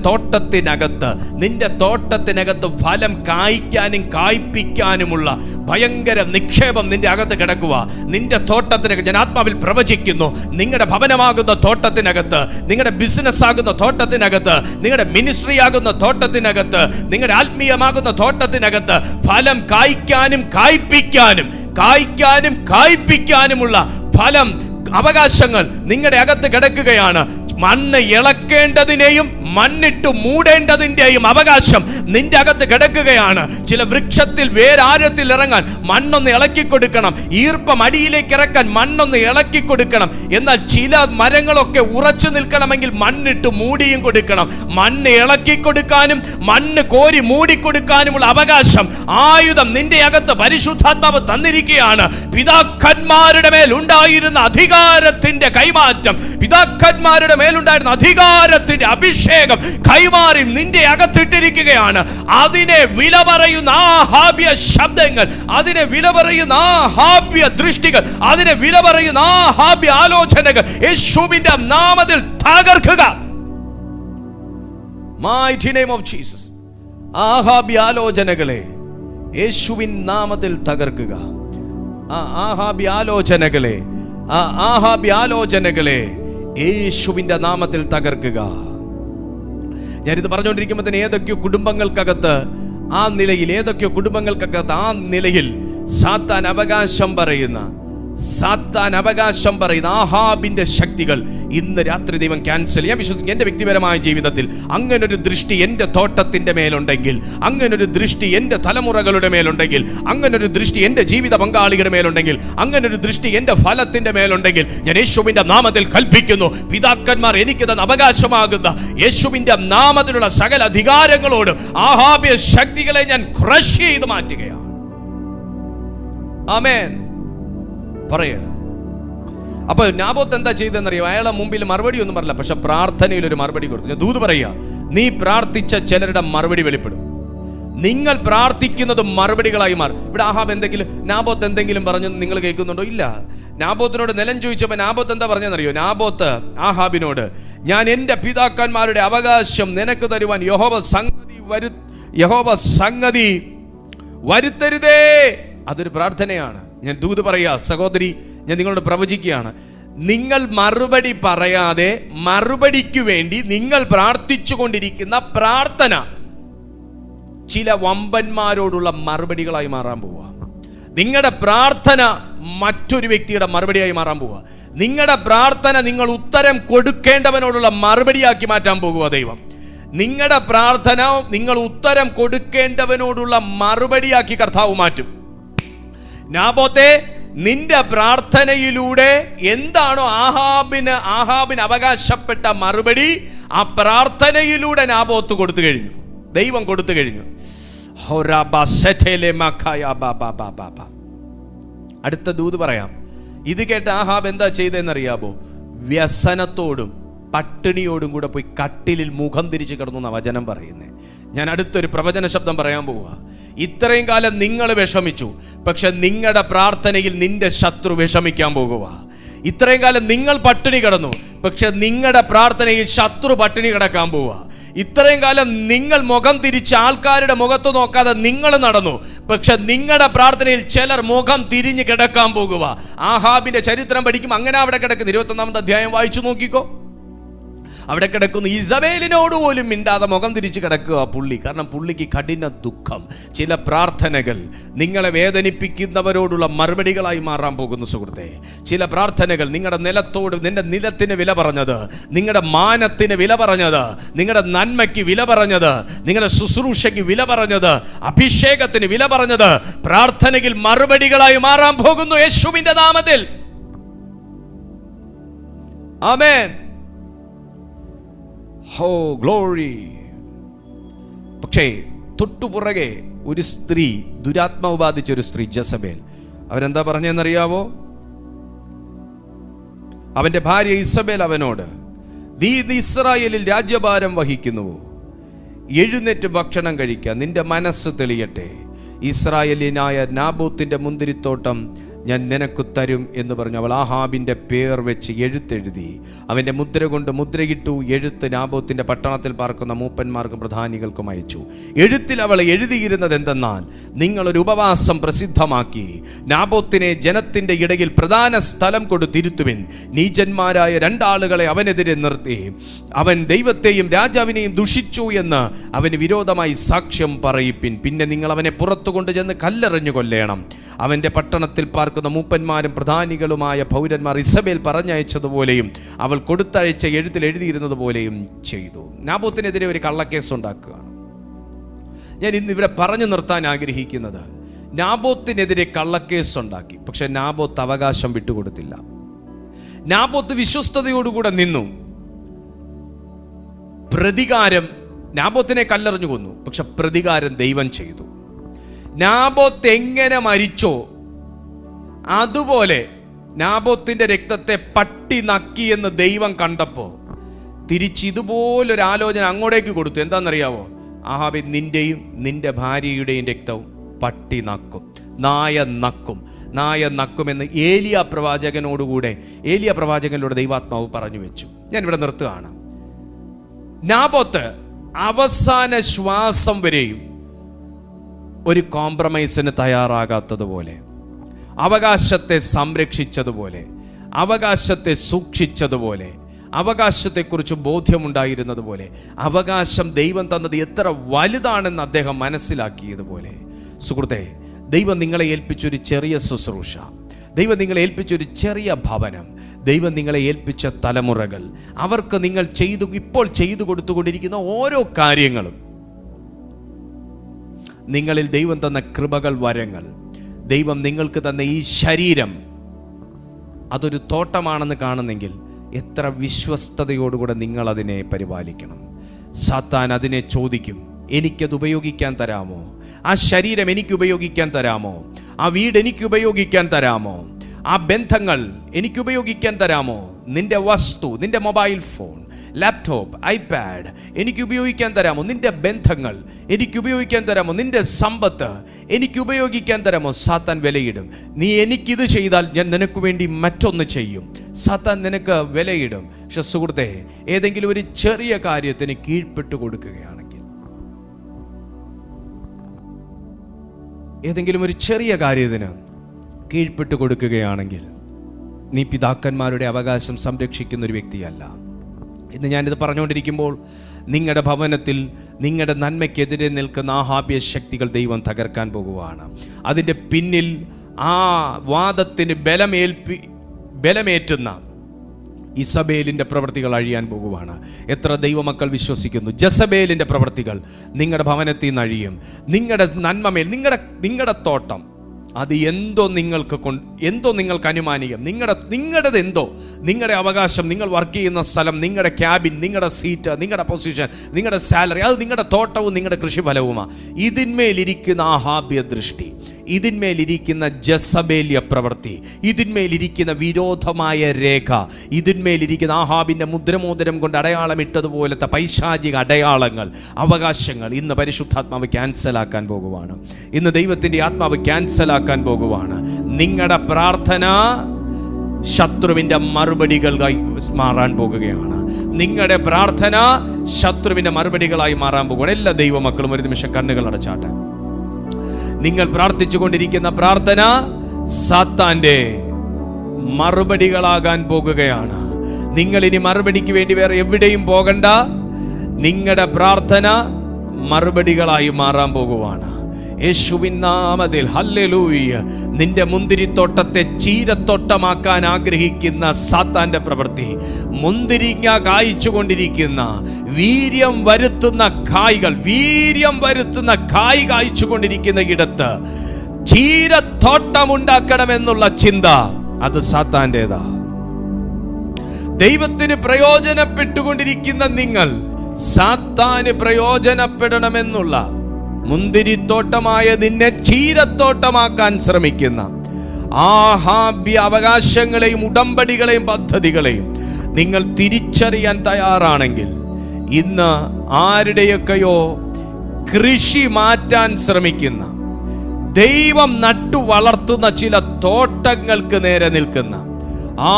തോട്ടത്തിനകത്ത് ഫലം കായ്ക്കാനും കായ്പിക്കാനുമുള്ള ഭയങ്കര നിക്ഷേപം നിന്റെ അകത്ത് കിടക്കുക. നിന്റെ തോട്ടത്തിനകത്ത് ഞാൻ ആത്മാവിൽ പ്രവചിക്കുന്നു, നിങ്ങളുടെ ഭവനമാകുന്ന തോട്ടത്തിനകത്ത്, നിങ്ങളുടെ ബിസിനസ് ആകുന്ന തോട്ടത്തിനകത്ത്, നിങ്ങളുടെ മിനിസ്ട്രി ആകുന്ന തോട്ടത്തിനകത്ത്, നിങ്ങളുടെ ആത്മീയമാകുന്ന തോട്ടത്തിനകത്ത് ഫലം കായ്ക്കാനും കായ്പ്പിക്കാനുമുള്ള ഫലം അവകാശങ്ങൾ നിങ്ങളുടെ അകത്ത് കിടക്കുകയാണ്. മണ്ണ് ഇളക്കേണ്ടതിനെയും മണ്ണിട്ട് മൂടേണ്ടതിൻ്റെയും അവകാശം നിന്റെ അകത്ത് കിടക്കുകയാണ്. ചില വൃക്ഷത്തിൽ വേരാഴത്തിൽ ഇറങ്ങാൻ മണ്ണൊന്ന് ഇളക്കി കൊടുക്കണം, ഈർപ്പം അടിയിലേക്ക് ഇറക്കാൻ മണ്ണൊന്ന് ഇളക്കി കൊടുക്കണം. എന്നാൽ ചില മരങ്ങളൊക്കെ ഉറച്ചു നിൽക്കണമെങ്കിൽ മണ്ണിട്ട് മൂടിയും കൊടുക്കണം. മണ്ണ് ഇളക്കി കൊടുക്കാനും മണ്ണ് കോരി മൂടിക്കൊടുക്കാനുമുള്ള അവകാശം, ആയുധം നിന്റെ അകത്ത് പരിശുദ്ധാത്മാവ് തന്നിരിക്കുകയാണ്. പിതാക്കന്മാരുടെ മേൽ ഉണ്ടായിരുന്ന അധികാരത്തിന്റെ കൈമാറ്റം, പിതാക്കന്മാരുടെ മേലുണ്ടായിരുന്ന അധികാരത്തിന്റെ അഭിഷേകം കൈമാറി നിന്റെ അകത്തിട്ടിരിക്കുകയാണ്. അതിനെ വില പറയുന്ന ആഹാബ്യ ശബ്ദങ്ങൾ, അതിനെ വില പറയുന്ന ആഹാബ്യ ദൃഷ്ടികൾ, അതിനെ വില പറയുന്ന ആഹാബ്യ ആലോചനകൾ യേശുവിന്റെ നാമത്തിൽ തകർക്കുക. Mighty name of Jesus. ആഹാബ്യ ആലോചനകളെ യേശുവിൻ നാമത്തിൽ തകർക്കുക. ആഹാബ്യ ആലോചനകളെ യേശുവിന്റെ നാമത്തിൽ തകർക്കുക. ഞാനിത് പറഞ്ഞുകൊണ്ടിരിക്കുമ്പോൾ തന്നെ ഏതൊക്കെയോ കുടുംബങ്ങൾക്കകത്ത് ആ നിലയിൽ സാത്താൻ അവകാശം പറയുന്ന, സാത്താൻ അവകാശം പറയുന്ന ആഹാബിന്റെ ശക്തികൾ ഇന്ന് രാത്രി ദൈവം ക്യാൻസൽ. ഞാൻ വിശ്വസിക്കുന്നു എൻ്റെ വ്യക്തിപരമായ ജീവിതത്തിൽ അങ്ങനൊരു ദൃഷ്ടി എൻ്റെ തോട്ടത്തിൻ്റെ മേലുണ്ടെങ്കിൽ, അങ്ങനൊരു ദൃഷ്ടി എൻ്റെ തലമുറകളുടെ മേലുണ്ടെങ്കിൽ, അങ്ങനൊരു ദൃഷ്ടി എൻ്റെ ജീവിത പങ്കാളികളുടെ മേലുണ്ടെങ്കിൽ, അങ്ങനൊരു ദൃഷ്ടി എൻ്റെ ഫലത്തിൻ്റെ മേലുണ്ടെങ്കിൽ, ഞാൻ യേശുവിൻ്റെ നാമത്തിൽ കൽപ്പിക്കുന്നു, പിതാക്കന്മാർ എനിക്ക് തന്ന അവകാശമാകുന്ന യേശുവിൻ്റെ നാമത്തിലുള്ള സകല അധികാരങ്ങളോടും ആഹാബിയ ശക്തികളെ ഞാൻ ക്രഷ് ചെയ്ത് മാറ്റുകയാണ്. ആമേൻ. പറയുക. അപ്പൊ നാബോത്ത് എന്താ ചെയ്തെന്നറിയോ? അയാളെ മുമ്പിൽ മറുപടി ഒന്നും പറഞ്ഞില്ല, പക്ഷെ പ്രാർത്ഥനയിൽ ഒരു മറുപടി കൊടുത്തു. ദൂത് പറയുക, നീ പ്രാർത്ഥിച്ച ചിലരുടെ മറുപടി വെളിപ്പെടും. നിങ്ങൾ പ്രാർത്ഥിക്കുന്നത് മറുപടികളായി മാറും. ഇവിടെ ആഹാബ് നാബോത്ത് എന്തെങ്കിലും പറഞ്ഞു നിങ്ങൾ കേൾക്കുന്നുണ്ടോ? ഇല്ല. നാബോത്തിനോട് നിലം ചോദിച്ചപ്പോൾ നാബോത്ത് എന്താ പറഞ്ഞെന്നറിയോ? നാബോത്ത് ആഹാബിനോട്, ഞാൻ എൻ്റെ പിതാക്കന്മാരുടെ അവകാശം നിനക്ക് തരുവാൻ യഹോവ സംഗതി വരുത്തരുതേ. അതൊരു പ്രാർത്ഥനയാണ്. ഞാൻ ദൂത് പറയാ, സഹോദരി, ഞാൻ നിങ്ങളോട് പ്രവചിക്കുകയാണ്. നിങ്ങൾ മറുപടി പറയാതെ മറുപടിക്ക് വേണ്ടി നിങ്ങൾ പ്രാർത്ഥിച്ചു കൊണ്ടിരിക്കുന്ന പ്രാർത്ഥന ചില വമ്പന്മാരോടുള്ള മറുപടികളായി മാറാൻ പോവുക. നിങ്ങളുടെ പ്രാർത്ഥന മറ്റൊരു വ്യക്തിയുടെ മറുപടിയായി മാറാൻ പോവുക. നിങ്ങളുടെ പ്രാർത്ഥന നിങ്ങൾ ഉത്തരം കൊടുക്കേണ്ടവനോടുള്ള മറുപടിയാക്കി മാറ്റാൻ പോകുക ദൈവം. നിങ്ങളുടെ പ്രാർത്ഥന നിങ്ങൾ ഉത്തരം കൊടുക്കേണ്ടവനോടുള്ള മറുപടിയാക്കി കർത്താവ് മാറ്റും. നാബോത്തെ, നിന്റെ പ്രാർത്ഥനയിലൂടെ എന്താണോ ആഹാബിന് അവകാശപ്പെട്ട മറുപടി, ആ പ്രാർത്ഥനയിലൂടെ നാബോത്ത് കൊടുത്തു കഴിഞ്ഞു, ദൈവം കൊടുത്തു കഴിഞ്ഞു. അടുത്ത ദൂത് പറയാം. ഇത് കേട്ട് ആഹാബ് എന്താ ചെയ്തെന്നറിയാമോ? വ്യസനത്തോടും പട്ടിണിയോടും കൂടെ പോയി കട്ടിലിൽ മുഖം തിരിച്ച് കിടന്നു എന്നാ വചനം പറയുന്നത്. ഞാൻ അടുത്തൊരു പ്രവചന ശബ്ദം പറയാൻ പോവുക. ഇത്രയും കാലം നിങ്ങൾ വിഷമിച്ചു, പക്ഷെ നിങ്ങളുടെ പ്രാർത്ഥനയിൽ നിന്റെ ശത്രു വിഷമിക്കാൻ പോകുക. ഇത്രയും കാലം നിങ്ങൾ പട്ടിണി കിടന്നു, പക്ഷെ നിങ്ങളുടെ പ്രാർത്ഥനയിൽ ശത്രു പട്ടിണി കിടക്കാൻ പോവുക. ഇത്രയും കാലം നിങ്ങൾ മുഖം തിരിച്ച് ആൾക്കാരുടെ മുഖത്ത് നോക്കാതെ നിങ്ങൾ നടന്നു, പക്ഷെ നിങ്ങളുടെ പ്രാർത്ഥനയിൽ ചിലർ മുഖം തിരിഞ്ഞ് കിടക്കാൻ പോകുക. ആഹാബിന്റെ ചരിത്രം പഠിക്കും. അങ്ങനെ അവിടെ കിടക്കുന്നു. 21-ാമത്തെ അധ്യായം വായിച്ചു നോക്കിക്കോ. അവിടെ കിടക്കുന്നു. ഇസബേലിനോട് പോലും മിണ്ടാതെ മുഖം തിരിച്ച് കിടക്കുക പുള്ളി. കാരണം പുള്ളിക്ക് കഠിന ദുഃഖം. ചില പ്രാർത്ഥനകൾ നിങ്ങളെ വേദനിപ്പിക്കുന്നവരോടുള്ള മറുപടികളായി മാറാൻ പോകുന്നു സുഹൃത്തെ. ചില പ്രാർത്ഥനകൾ നിങ്ങളുടെ നിന്റെ നിലത്തിന് വില പറഞ്ഞത്, നിങ്ങളുടെ മാനത്തിന് വില പറഞ്ഞത്, നിങ്ങളുടെ നന്മയ്ക്ക് വില പറഞ്ഞത്, നിങ്ങളുടെ ശുശ്രൂഷയ്ക്ക് വില പറഞ്ഞത്, അഭിഷേകത്തിന് വില പറഞ്ഞത് പ്രാർത്ഥനയിൽ മറുപടികളായി മാറാൻ പോകുന്നു യേശുവിന്റെ നാമത്തിൽ. ആമേൻ. Oh, glory. പക്ഷേ തൊട്ടുപുറകെ ഒരു സ്ത്രീ, ദുരാത്മാവ് ബാധിച്ച ഒരു സ്ത്രീ, ജസബേൽ, അവരെന്താ പറഞ്ഞെന്നറിയാവോ? അവന്റെ ഭാര്യ ഇസബേൽ അവനോട്, നീ ഇസ്രായേലിൽ രാജ്യഭാരം വഹിക്കുന്നുവോ? എഴുന്നേറ്റ് ഭക്ഷണം കഴിക്കുക, നിന്റെ മനസ്സ് തെളിയട്ടെ. ഇസ്രായേലിനായ നാബോത്തിന്റെ മുന്തിരിത്തോട്ടം ഞാൻ നിനക്ക് തരും എന്ന് പറഞ്ഞു. അവൾ ആഹാബിന്റെ പേർ വെച്ച് എഴുത്തെഴുതി, അവന്റെ മുദ്ര കൊണ്ട് മുദ്രയിട്ടു. എഴുത്ത് നാബോത്തിന്റെ പട്ടണത്തിൽ പാർക്കുന്ന മൂപ്പന്മാർക്കും പ്രധാനികൾക്കും അയച്ചു. എഴുത്തിൽ അവൾ എഴുതിയിരുന്നത് എന്തെന്നാൽ, നിങ്ങളൊരു ഉപവാസം പ്രസിദ്ധമാക്കി നാബോത്തിനെ ജനത്തിന്റെ ഇടയിൽ പ്രധാന സ്ഥലം കൊടുത്തിരുത്തുവിൻ. നീചന്മാരായ 2 ആളുകളെ അവനെതിരെ നിർത്തി അവൻ ദൈവത്തെയും രാജാവിനെയും ദുഷിച്ചു എന്ന് അവന് വിരോധമായി സാക്ഷ്യം പറയിപ്പിൻ. പിന്നെ നിങ്ങൾ അവനെ പുറത്തു കൊണ്ടുചെന്ന് കല്ലെറിഞ്ഞു കൊല്ലേണം. അവന്റെ പട്ടണത്തിൽ പാർക്കുന്ന മൂപ്പന്മാരും പ്രധാനികളുമായ പൗരന്മാർ ഇസബേൽ പറഞ്ഞയച്ചതുപോലെയും അവൾ കൊടുത്തയച്ച എഴുത്തിൽ എഴുതിയിരുന്നത് പോലെയും ചെയ്തു. നാബോത്തിനെതിരെ ഒരു കള്ളക്കേസ് ഉണ്ടാക്കുകയാണ്. ഞാൻ ഇന്ന് ഇവിടെ പറഞ്ഞു നിർത്താൻ ആഗ്രഹിക്കുന്നത്, നാബോത്തിനെതിരെ കള്ളക്കേസ് ഉണ്ടാക്കി, പക്ഷെ നാബോത്ത് അവകാശം വിട്ടുകൊടുത്തില്ല. നാബോത്ത് വിശ്വസ്തയോടുകൂടെ നിന്നു. പ്രതികാരം, നാബോത്തിനെ കല്ലെറിഞ്ഞു കൊന്നു, പക്ഷെ പ്രതികാരം ദൈവം ചെയ്തു. നാബോത്ത് എങ്ങനെ മരിച്ചോ അതുപോലെ നാബോത്തിന്റെ രക്തത്തെ പട്ടി നക്കി എന്ന് ദൈവം കണ്ടപ്പോ തിരിച്ച് ഇതുപോലൊരു ആലോചന അങ്ങോട്ടേക്ക് കൊടുത്തു. എന്താണെന്നറിയാവോ? ആഹാബേ, നിന്റെയും നിന്റെ ഭാര്യയുടെയും രക്തവും പട്ടി നക്കും, നായ നക്കുമെന്ന് ഏലിയ പ്രവാചകനിലൂടെ ദൈവാത്മാവ് പറഞ്ഞു വെച്ചു. ഞാൻ ഇവിടെ നിർത്തുകയാണ്. നാബോത്ത് അവസാന ശ്വാസം വരെയും ഒരു കോംപ്രമൈസിന് തയ്യാറാകാത്തതുപോലെ, അവകാശത്തെ സംരക്ഷിച്ചതുപോലെ, അവകാശത്തെ സൂക്ഷിച്ചതുപോലെ, അവകാശത്തെക്കുറിച്ച് ബോധ്യമുണ്ടായിരുന്നതുപോലെ, അവകാശം ദൈവം തന്നത് എത്ര വലുതാണെന്ന് അദ്ദേഹം മനസ്സിലാക്കിയതുപോലെ, സുഹൃത്തെ, ദൈവം നിങ്ങളെ ഏൽപ്പിച്ചൊരു ചെറിയ ശുശ്രൂഷ, ദൈവം നിങ്ങളെ ഏൽപ്പിച്ചൊരു ചെറിയ ഭവനം, ദൈവം നിങ്ങളെ ഏൽപ്പിച്ച തലമുറകൾ, അവർക്ക് നിങ്ങൾ ഇപ്പോൾ ചെയ്തു കൊടുത്തുകൊണ്ടിരിക്കുന്ന ഓരോ കാര്യങ്ങളും, നിങ്ങളിൽ ദൈവം തന്ന കൃപകൾ, വരങ്ങൾ, ദൈവം നിങ്ങൾക്ക് തന്ന ഈ ശരീരം അതൊരു തോട്ടമാണെന്ന് കാണുന്നെങ്കിൽ എത്ര വിശ്വസ്തയോടുകൂടെ നിങ്ങൾ അതിനെ പരിപാലിക്കണം. സാത്താൻ അതിനെ ചോദിക്കും, എനിക്കത് ഉപയോഗിക്കാൻ തരാമോ? ആ ശരീരം എനിക്ക് ഉപയോഗിക്കാൻ തരാമോ? ആ വീട് എനിക്ക് ഉപയോഗിക്കാൻ തരാമോ? ആ ബന്ധങ്ങൾ എനിക്ക് ഉപയോഗിക്കാൻ തരാമോ? നിന്റെ വസ്തു, നിന്റെ മൊബൈൽ ഫോൺ, ലാപ്ടോപ്പ്, ഐപാഡ് എനിക്ക് ഉപയോഗിക്കാൻ തരാമോ? നിന്റെ ബന്ധങ്ങൾ എനിക്ക് ഉപയോഗിക്കാൻ തരാമോ? നിന്റെ സമ്പത്ത് എനിക്ക് ഉപയോഗിക്കാൻ തരാമോ? സാത്താൻ വിലയിടും. നീ എനിക്കിത് ചെയ്താൽ ഞാൻ നിനക്ക് വേണ്ടി മറ്റൊന്ന് ചെയ്യും. സാത്താൻ നിനക്ക് വിലയിടും. പക്ഷെ സുഹൃത്തെ, ഏതെങ്കിലും ഒരു ചെറിയ കാര്യത്തിന് കീഴ്പ്പെട്ടു കൊടുക്കുകയാണെങ്കിൽ, ഏതെങ്കിലും ഒരു ചെറിയ കാര്യത്തിന് കീഴ്പ്പെട്ടു കൊടുക്കുകയാണെങ്കിൽ, നീ പിതാക്കന്മാരുടെ അവകാശം സംരക്ഷിക്കുന്ന ഒരു വ്യക്തിയല്ല. ഇന്ന് ഞാനിത് പറഞ്ഞുകൊണ്ടിരിക്കുമ്പോൾ നിങ്ങളുടെ ഭവനത്തിൽ നിങ്ങളുടെ നന്മയ്ക്കെതിരെ നിൽക്കുന്ന ആഹാബ്യ ശക്തികൾ ദൈവം തകർക്കാൻ പോകുവാണ്. അതിൻ്റെ പിന്നിൽ ആ വാദത്തിന് ബലമേറ്റുന്ന ഇസബേലിൻ്റെ പ്രവൃത്തികൾ അഴിയാൻ പോകുവാണ്. എത്ര ദൈവമക്കൾ വിശ്വസിക്കുന്നു? ജസബേലിൻ്റെ പ്രവൃത്തികൾ നിങ്ങളുടെ ഭവനത്തിൽ നിന്ന് അഴിയും. നിങ്ങളുടെ നന്മമേൽ, നിങ്ങളുടെ തോട്ടം, അത് എന്തോ നിങ്ങൾക്ക് അനുമാനിക്കാം. നിങ്ങളുടേത് എന്തോ, നിങ്ങളുടെ അവകാശം, നിങ്ങൾ വർക്ക് ചെയ്യുന്ന സ്ഥലം, നിങ്ങളുടെ ക്യാബിൻ, നിങ്ങളുടെ സീറ്റ്, നിങ്ങളുടെ പൊസിഷൻ, നിങ്ങളുടെ സാലറി, അത് നിങ്ങളുടെ തോട്ടവും നിങ്ങളുടെ കൃഷിഫലവുമാണ്. ഇതിന്മേലിരിക്കുന്ന ആഹാബ്യ ദൃഷ്ടി, ഇതിന്മേലിരിക്കുന്ന ജസബേല്യ പ്രവൃത്തി, ഇതിന്മേലിരിക്കുന്ന വിരോധമായ രേഖ, ഇതിന്മേലിരിക്കുന്ന ആഹാബിൻ്റെ മുദ്രമോതിരം കൊണ്ട് അടയാളമിട്ടതുപോലത്തെ പൈശാചിക അടയാളങ്ങൾ, അവകാശങ്ങൾ ഇന്ന് പരിശുദ്ധാത്മാവ് ക്യാൻസലാക്കാൻ പോകുവാണ്. ഇന്ന് ദൈവത്തിൻ്റെ ആത്മാവ് ക്യാൻസലാക്കാൻ പോകുവാണ്. നിങ്ങളുടെ പ്രാർത്ഥന ശത്രുവിൻ്റെ മറുപടികളായി മാറാൻ പോകുകയാണ്. നിങ്ങളുടെ പ്രാർത്ഥന ശത്രുവിൻ്റെ മറുപടികളായി മാറാൻ പോകുകയാണ്. എല്ലാ ദൈവമക്കളും ഒരു നിമിഷം കണ്ണുകൾ അടച്ചാട്ടെ. നിങ്ങൾ പ്രാർത്ഥിച്ചു കൊണ്ടിരിക്കുന്ന പ്രാർത്ഥന സാത്താന്റെ മറുപടികളാകാൻ പോകുകയാണ്. നിങ്ങൾ ഇനി മറുപടിക്ക് വേണ്ടി വേറെ എവിടെയും പോകണ്ട. നിങ്ങളുടെ പ്രാർത്ഥന മറുപടികളായി മാറാൻ പോകുവാണ്. യേശുവിൻ നാമത്തിൽ ഹല്ലേലൂയ. നിന്റെ മുന്തിരിത്തോട്ടത്തെ ചീരത്തോട്ടമാക്കാൻ ആഗ്രഹിക്കുന്ന സാത്താന്റെ പ്രവൃത്തി, മുന്തിരിങ്ങ കായ്ച്ചുകൊണ്ടിരിക്കുന്ന, വീര്യം വരുത്തുന്ന കായ് കായ്ച്ചുകൊണ്ടിരിക്കുന്ന ഇടത്ത് ചീരത്തോട്ടമുണ്ടാക്കണമെന്നുള്ള ചിന്ത, അത് സാത്താന്റേതാ. ദൈവത്തിന് പ്രയോജനപ്പെട്ടുകൊണ്ടിരിക്കുന്ന നിങ്ങൾ സാത്താന് പ്രയോജനപ്പെടണമെന്നുള്ള മുന്തിരിത്തോട്ടമായ നിന്നെ ചീരത്തോട്ടമാക്കാൻ ശ്രമിക്കുന്ന ആഹാബ്യ അവകാശങ്ങളെയും ഉടമ്പടികളെയും പദ്ധതികളെയും നിങ്ങൾ തിരിച്ചറിയാൻ തയ്യാറാണെങ്കിൽ, ഇന്ന് ആരുടെയൊക്കെയോ കൃഷി മാറ്റാൻ ശ്രമിക്കുന്ന, ദൈവം നട്ടു വളർത്തുന്ന ചില തോട്ടങ്ങൾക്ക് നേരെ നിൽക്കുന്ന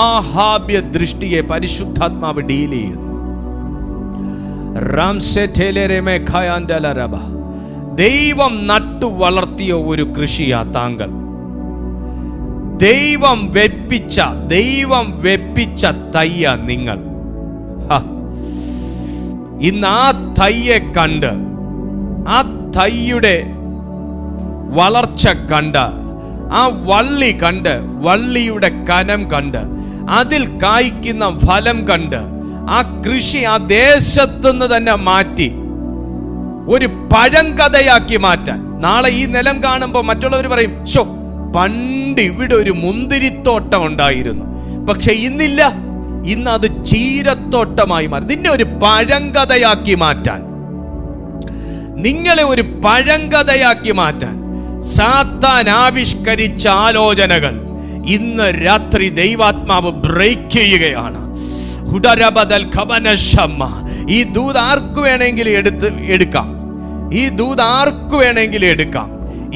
ആഹാബ്യ ദൃഷ്ടിയെ പരിശുദ്ധാത്മാവ് ഡീൽ ചെയ്യുന്നു. ദൈവം നട്ടു വളർത്തിയ ഒരു കൃഷിയാ താങ്കൾ. ദൈവം വെപ്പിച്ച തയ്യ നിങ്ങൾ. ഇന്ന് ആ തയ്യെ കണ്ട്, ആ തയ്യുടെ വളർച്ച കണ്ട്, ആ വള്ളി കണ്ട്, വള്ളിയുടെ കനം കണ്ട്, അതിൽ കായ്ക്കുന്ന ഫലം കണ്ട്, ആ കൃഷി ആ ദേശത്തുനിന്ന് തന്നെ മാറ്റി ഒരു പഴങ്കഥയാക്കി മാറ്റാൻ. നാളെ ഈ നിലം കാണുമ്പോൾ മറ്റുള്ളവർ പറയും, ഷോ പണ്ട് ഇവിടെ ഒരു മുന്തിരിത്തോട്ടം ഉണ്ടായിരുന്നു, പക്ഷെ ഇന്നില്ല. ഇന്ന് അത് ചീരത്തോട്ടമായി മാറി. നിന്നെ ഒരു പഴങ്കഥയാക്കി മാറ്റാൻ, നിങ്ങളെ ഒരു പഴങ്കഥയാക്കി മാറ്റാൻ സാത്താൻ ആവിഷ്കരിച്ച ആലോചനകൾ ഇന്ന് രാത്രി ദൈവാത്മാവ് ബ്രേക്ക് ചെയ്യുകയാണ്. ഈ ദൂത് ആർക്ക് വേണമെങ്കിലും എടുക്കാം. ഈ ദൂത് ആർക്ക് വേണമെങ്കിലും എടുക്കാം.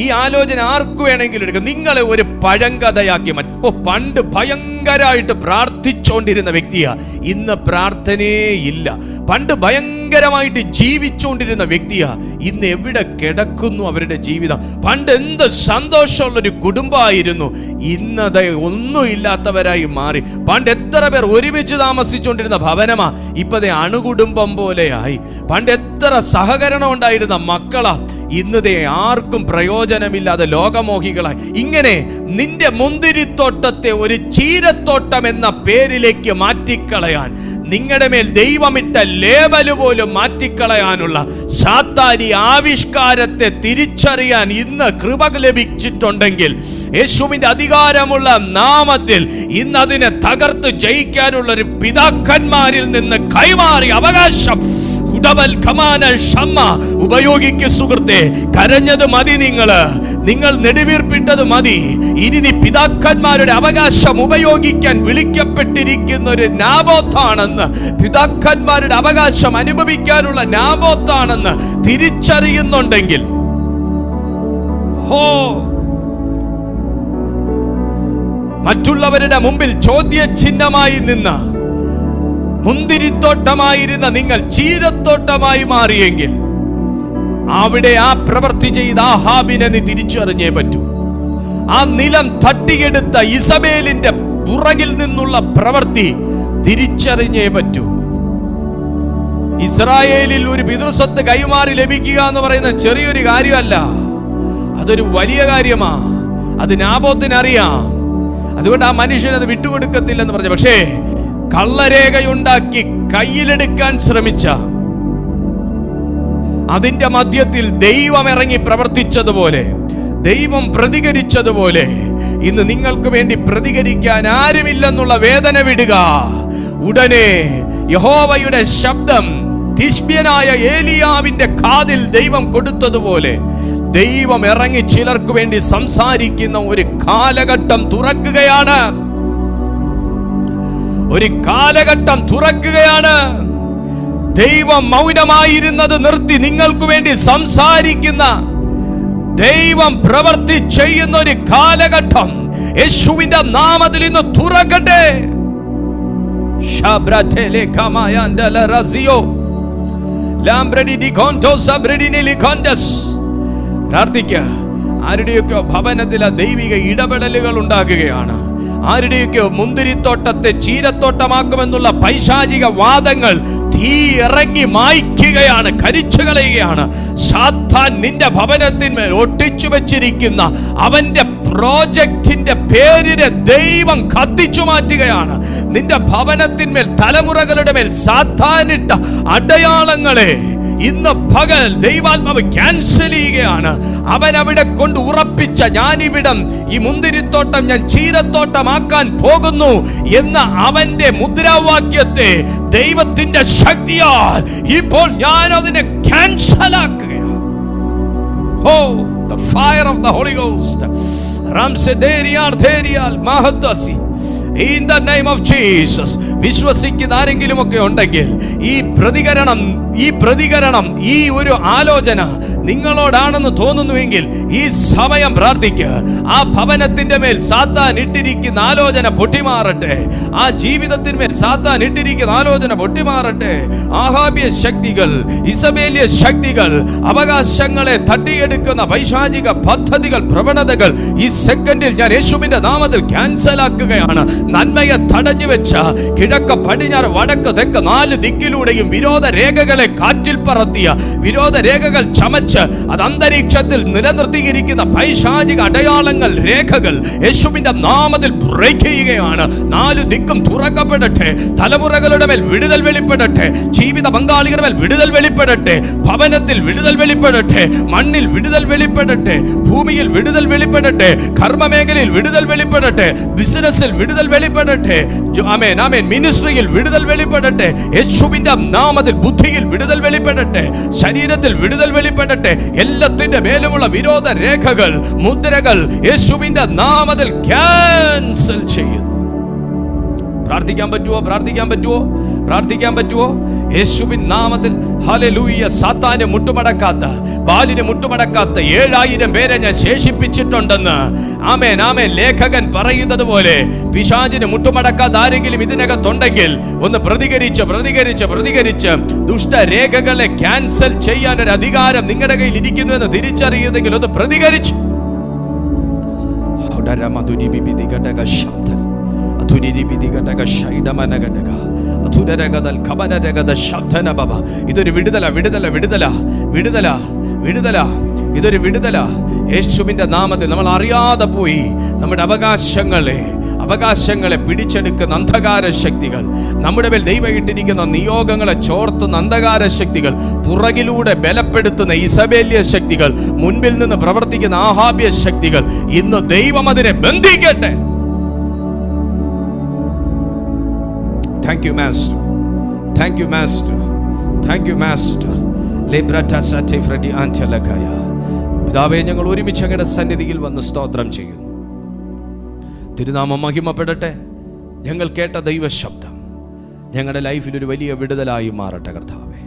ഈ ആലോചന ആർക്ക് വേണമെങ്കിലും എടുക്കാം. നിങ്ങളെ ഒരു പഴങ്കഥയാക്കി മാറ്റും. പണ്ട് ഭയങ്കരമായിട്ട് പ്രാർത്ഥിച്ചുകൊണ്ടിരുന്ന വ്യക്തിയാ, ഇന്ന് പ്രാർത്ഥനയേ ഇല്ല. പണ്ട് ഭയങ്കരമായിട്ട് ജീവിച്ചുകൊണ്ടിരുന്ന വ്യക്തിയാ, ഇന്ന് എവിടെ കിടക്കുന്നു അവരുടെ ജീവിതം? പണ്ട് എന്ത് സന്തോഷമുള്ളൊരു കുടുംബമായിരുന്നു, ഇന്നത് ഒന്നുമില്ലാത്തവരായി മാറി. പണ്ട് എത്ര പേർ ഒരുമിച്ച് താമസിച്ചുകൊണ്ടിരുന്ന ഭവനമാ, ഇപ്പതേ അണുകുടുംബം പോലെയായി. പണ്ട് എത്ര സഹകരണം ഉണ്ടായിരുന്ന മക്കളാ, ഇന്നതേ ആർക്കും പ്രയോജനമില്ലാതെ ലോകമോഹികളായി. ഇങ്ങനെ നിന്റെ മുന്തിരിത്തോട്ടത്തെ ഒരു ചീരത്തോട്ടം എന്ന പേരിലേക്ക് മാറ്റിക്കളയാൻ, നിങ്ങളുടെ മേൽ ദൈവമിട്ട ലേബല് പോലും മാറ്റിക്കളയാനുള്ള സാത്താനി ആവിഷ്കാരത്തെ തിരിച്ചറിയാൻ ഇന്ന് കൃപ ലഭിച്ചിട്ടുണ്ടെങ്കിൽ, യേശുവിന്റെ അധികാരമുള്ള നാമത്തിൽ ഇന്ന് അതിനെ തകർത്ത് ജയിക്കാനുള്ള ഒരു പിതാക്കന്മാരിൽ നിന്ന് കൈമാറിയ അവകാശം ഉപയോഗിക്കു സുഹൃത്തെ. കരഞ്ഞത് മതി, നിങ്ങൾ നെടുവീർപ്പിട്ടത് മതി. ഇനി നീ പിതാക്കന്മാരുടെ അവകാശം ഉപയോഗിക്കാൻ വിളിക്കപ്പെട്ടിരിക്കുന്ന ഒരു നാബോത്താണെന്ന്, പിതാക്കന്മാരുടെ അവകാശം അനുഭവിക്കാനുള്ള നാബോത്താണെന്ന് തിരിച്ചറിയുന്നുണ്ടെങ്കിൽ, മറ്റുള്ളവരുടെ മുമ്പിൽ ചോദ്യചിഹ്നമായി നിന്ന മുന്തിരിത്തോട്ടമായിരുന്ന നിങ്ങൾ ചീരത്തോട്ടമായി മാറിയെങ്കിൽ, അവിടെ ആ പ്രവൃത്തി ചെയ്ത ആഹാബിനെ നീ തിരിച്ചറിഞ്ഞേ പറ്റൂ. ആ നിലം തട്ടിയെടുത്ത ഇസബേലിന്റെ പുറകിൽ നിന്നുള്ള പ്രവൃത്തി തിരിച്ചറിഞ്ഞേ പറ്റൂ. ഇസ്രായേലിൽ ഒരു പിതൃസ്വത്ത് കൈമാറി ലഭിക്കുക എന്ന് പറയുന്ന ചെറിയൊരു കാര്യമല്ല, അതൊരു വലിയ കാര്യമാ. അത് നാബോത്തിനറിയാം. അതുകൊണ്ട് ആ മനുഷ്യനത് വിട്ടുകൊടുക്കത്തില്ലെന്ന് പറഞ്ഞു. പക്ഷേ കള്ളരേഖയുണ്ടാക്കി കയ്യിലെടുക്കാൻ ശ്രമിച്ച, അതിന്റെ മധ്യത്തിൽ ദൈവം ഇറങ്ങി പ്രവർത്തിച്ചതുപോലെ, ദൈവം പ്രതികരിച്ചതുപോലെ, ഇന്ന് നിങ്ങൾക്ക് വേണ്ടി പ്രതികരിക്കാൻ ആരുമില്ലെന്നുള്ള വേദന വിടുക. ഉടനെ യഹോവയുടെ ശബ്ദം തിശ്ബ്യനായ ഏലിയാവിന്റെ കാതിൽ ദൈവം കൊടുത്തതുപോലെ ദൈവം ഇറങ്ങി ചിലർക്ക് വേണ്ടി സംസാരിക്കുന്ന ഒരു കാലഘട്ടം തുറക്കുകയാണ്. ഒരു കാലഘട്ടം തുറക്കുകയാണ്. ദൈവം മൗനമായിരുന്നത് നിർത്തി നിങ്ങൾക്ക് വേണ്ടി സംസാരിക്കുന്ന, ദൈവം പ്രവൃത്തി ചെയ്യുന്ന ഒരു കാലഘട്ടം യേശുവിന്റെ നാമത്തിൽ ഇന്ന് തുറക്കട്ടെ. പ്രാർത്ഥിക്കുക. ആരുടെയൊക്കെ ഭവനത്തിൽ ദൈവിക ഇടപെടലുകൾ ഉണ്ടാകുകയാണ്. ആരുടെയൊക്കെ മുന്തിരിത്തോട്ടത്തെ ചീരത്തോട്ടമാക്കുമെന്നുള്ള പൈശാചിക വാദങ്ങൾ തീ ഇറങ്ങി മായ്ക്കുകയാണ്, കരിച്ചു കളയുകയാണ്. സാത്താൻ നിന്റെ ഭവനത്തിന്മേൽ ഒട്ടിച്ചു വെച്ചിരിക്കുന്ന അവന്റെ പ്രോജക്റ്റിന്റെ പേരിനെ ദൈവം കത്തിച്ചു മാറ്റുകയാണ്. നിന്റെ ഭവനത്തിന്മേൽ, തലമുറകളുടെ മേൽ സാത്താനിട്ട അടയാളങ്ങളെ ഇന്ന് പകൽ ദൈവാത്മാവ് ക്യാൻസൽ ചെയ്യുകയാണ്. അവൻ അവിടെ കൊണ്ട് ഉറപ്പിച്ച, ഞാനിവിടം ഈ മുന്തിരിത്തോട്ടം ഞാൻ ചീരത്തോട്ടമാക്കാൻ പോകുന്നു എന്ന അവന്റെ മുദ്രാവാക്യത്തെ ദൈവത്തിന്റെ ശക്തിയാൽ ഇപ്പോൾ ഞാൻ അതിനെ ക്യാൻസൽ ആക്കുകയാണ്. The fire of the Holy Ghost. In the name of Jesus. വിശ്വസിക്കുന്ന ആരെങ്കിലും ഒക്കെ ഉണ്ടെങ്കിൽ ഈ പ്രതികരണം ഈ ഒരു ആലോചന നിങ്ങളോടാണെന്ന് തോന്നുന്നുവെങ്കിൽ ഈ സമയം പ്രാർത്ഥിക്കുക. ആ ഭവനത്തിന്റെ മേൽ സാത്താൻ ഇട്ടിരിക്കുന്ന ആലോചന പൊട്ടിമാറട്ടെ. ആ ജീവിതത്തിന്മേൽ സാത്താൻ ഇട്ടിരിക്കുന്ന ആലോചന പൊട്ടിമാറട്ടെ. ആഹാബിയ ശക്തികൾ, ഇസബേലിയ ശക്തികൾ, അവകാശങ്ങളെ തട്ടിയെടുക്കുന്ന പൈശാചിക പദ്ധതികൾ, പ്രവണതകൾ ഈ സെക്കൻഡിൽ ഞാൻ യേശുവിന്റെ നാമത്തിൽ ക്യാൻസൽ ആക്കുകയാണ്. നന്മയെ തടഞ്ഞു വെച്ച കിഴക്ക്, പടിഞ്ഞാറ്, വടക്ക്, തെക്ക് 4 ദിക്കിലൂടെയും വിരോധ രേഖകളെ കാറ്റിൽ പറത്തിയ, വിരോധ രേഖകൾ ചമച്ച് അത് അന്തരീക്ഷത്തിൽ നിലനിർത്തിയിരിക്കുന്ന പൈശാചിക അടയാളങ്ങൾ, രേഖകൾ യേശുവിന്റെ നാമത്തിൽ ബ്രേക്ക് ചെയ്യുകയാണ്. 4 ദിക്കും തുറക്കപ്പെടട്ടെ. തലമുറകളുടെ മേൽ വിടുതൽ വെളിപ്പെടട്ടെ. ജീവിത പങ്കാളികളുടെ മേൽ വിടുതൽ വെളിപ്പെടട്ടെ. ഭവനത്തിൽ വിടുതൽ വെളിപ്പെടട്ടെ. മണ്ണിൽ വിടുതൽ വെളിപ്പെടട്ടെ. ഭൂമിയിൽ വിടുതൽ വെളിപ്പെടട്ടെ. കർമ്മമേഖലയിൽ വിടുതൽ വെളിപ്പെടട്ടെ. ബിസിനസ്സിൽ വിടുതൽ വെളിപ്പെടട്ടെ. ആമേൻ, ആമേൻ. മിനിസ്ട്രിയിൽ വിടുതൽ വെളിപ്പെടട്ടെ. യേശുവിന്റെ നാമത്തിൽ ബുദ്ധിയിൽ വിടുതൽ വെളിപ്പെടട്ടെ. ശരീരത്തിൽ വിടുതൽ വെളിപ്പെടട്ടെ. എല്ലാത്തിന്റെ മേലുമുള്ള വിരോധ രേഖകൾ, മുദ്രകൾ യേശുവിന്റെ നാമത്തിൽ ക്യാൻസൽ ചെയ്യുന്നു. പ്രാർത്ഥിക്കാൻ പറ്റുമോ? പ്രാർത്ഥിക്കാൻ പറ്റുമോ? പ്രാർത്ഥിക്കാൻ പറ്റുമോ? യേശുവിൻ നാമത്തിൽ ഹല്ലേലൂയ. സാത്താനെ മുട്ടുമടക്കാത്ത, ബാലിനെ മുട്ടുമടക്കാത്ത 7000 പേരെ ഞാൻ ശേഷിപ്പിച്ചിട്ടുണ്ടെന്ന്, ആമേൻ, ആമേൻ, ലേഖകൻ പറയുന്നത് പോലെ പിശാചിനെ മുട്ടുമടക്കാത്ത ആരെങ്കിലും ഇതിനകത്തുണ്ടെങ്കിൽ ഒന്ന് പ്രതികരിച്ച് ദുഷ്ടരേഖകളെ ക്യാൻസൽ ചെയ്യാൻ ഒരു അധികാരം നിങ്ങളുടെ കയ്യിൽ ഇരിക്കുന്നുവെന്ന് തിരിച്ചറിയുന്നെങ്കിൽ ഒന്ന് പ്രതികരിച്ച് ഇതൊരു വിടുതല. ഇതൊരു വിടുതല. യേശുവിൻ്റെ നാമത്തിൽ നമ്മൾ അറിയാതെ പോയി നമ്മുടെ അവകാശങ്ങളെ പിടിച്ചെടുക്കുന്ന അന്ധകാര ശക്തികൾ, നമ്മുടെ മേൽ ദൈവം ഇട്ടിരിക്കുന്ന നിയോഗങ്ങളെ ചോർത്തുന്ന അന്ധകാര ശക്തികൾ, പുറകിലൂടെ ബലപ്പെടുത്തുന്ന ഇസബേല്യ ശക്തികൾ, മുൻപിൽ നിന്ന് പ്രവർത്തിക്കുന്ന ആഹാബ്യ ശക്തികൾ, ഇന്ന് ദൈവം അതിനെ ബന്ധിക്കട്ടെ. Thank you master, thank you master, thank you master. പിതാവേ, ഞങ്ങൾ ഒരുമിച്ച് അങ്ങയുടെ സന്നിധിയിൽ വന്ന് സ്തോത്രം ചെയ്യുന്നു. തിരുനാമം മഹിമപ്പെടട്ടെ. ഞങ്ങൾ കേട്ട ദൈവശബ്ദം ഞങ്ങളുടെ ലൈഫിൽ ഒരു വലിയ വിടുതലായി മാറട്ടെ കർത്താവേ.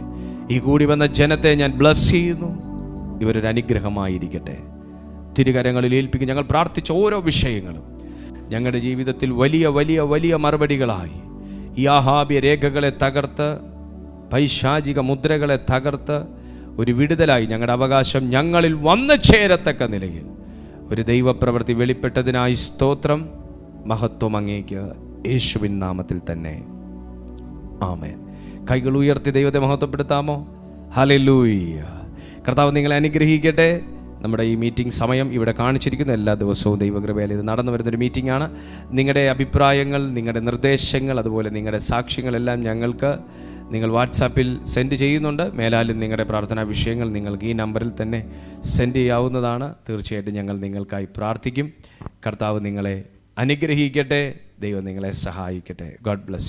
ഈ കൂടി വന്ന ജനത്തെ ഞാൻ ബ്ലസ് ചെയ്യുന്നു. ഇവരൊരു അനുഗ്രഹമായിരിക്കട്ടെ. തിരുകരങ്ങളിൽ ഏൽപ്പിക്കും. ഞങ്ങൾ പ്രാർത്ഥിച്ച ഓരോ വിഷയങ്ങളും ഞങ്ങളുടെ ജീവിതത്തിൽ വലിയ വലിയ വലിയ മറുപടികളായി ഈ ആഹാബ്യ രേഖകളെ തകർത്ത്, പൈശാചിക മുദ്രകളെ തകർത്ത് ഒരു വിടുതലായി ഞങ്ങളുടെ അവകാശം ഞങ്ങളിൽ വന്നു ചേരത്തക്ക നിലയിൽ ഒരു ദൈവപ്രവൃത്തി വെളിപ്പെട്ടതിനായി സ്തോത്രം. മഹത്വം അങ്ങേക്ക്, യേശുവിൻ നാമത്തിൽ തന്നെ. ആമേൻ. കൈകൾ ഉയർത്തി ദൈവത്തെ മഹത്വപ്പെടുത്താമോ? ഹല്ലേലൂയ. കർത്താവ് നിങ്ങളെ അനുഗ്രഹിക്കട്ടെ. നമ്മുടെ ഈ മീറ്റിംഗ് സമയം ഇവിടെ കാണിച്ചിരിക്കുന്നു. എല്ലാ ദിവസവും ദൈവകൃപയാൽ ഇത് നടന്നു വരുന്നൊരു മീറ്റിംഗ് ആണ്. നിങ്ങളുടെ അഭിപ്രായങ്ങൾ, നിങ്ങളുടെ നിർദ്ദേശങ്ങൾ, അതുപോലെ നിങ്ങളുടെ സാക്ഷ്യങ്ങളെല്ലാം ഞങ്ങൾക്ക് നിങ്ങൾ വാട്സാപ്പിൽ സെൻഡ് ചെയ്യുന്നുണ്ട്. മേലാലും നിങ്ങളുടെ പ്രാർത്ഥനാ വിഷയങ്ങൾ നിങ്ങൾക്ക് ഈ നമ്പറിൽ തന്നെ സെൻഡ് ചെയ്യാവുന്നതാണ്. തീർച്ചയായിട്ടും ഞങ്ങൾ നിങ്ങൾക്കായി പ്രാർത്ഥിക്കും. കർത്താവ് നിങ്ങളെ അനുഗ്രഹിക്കട്ടെ. ദൈവം നിങ്ങളെ സഹായിക്കട്ടെ. God bless.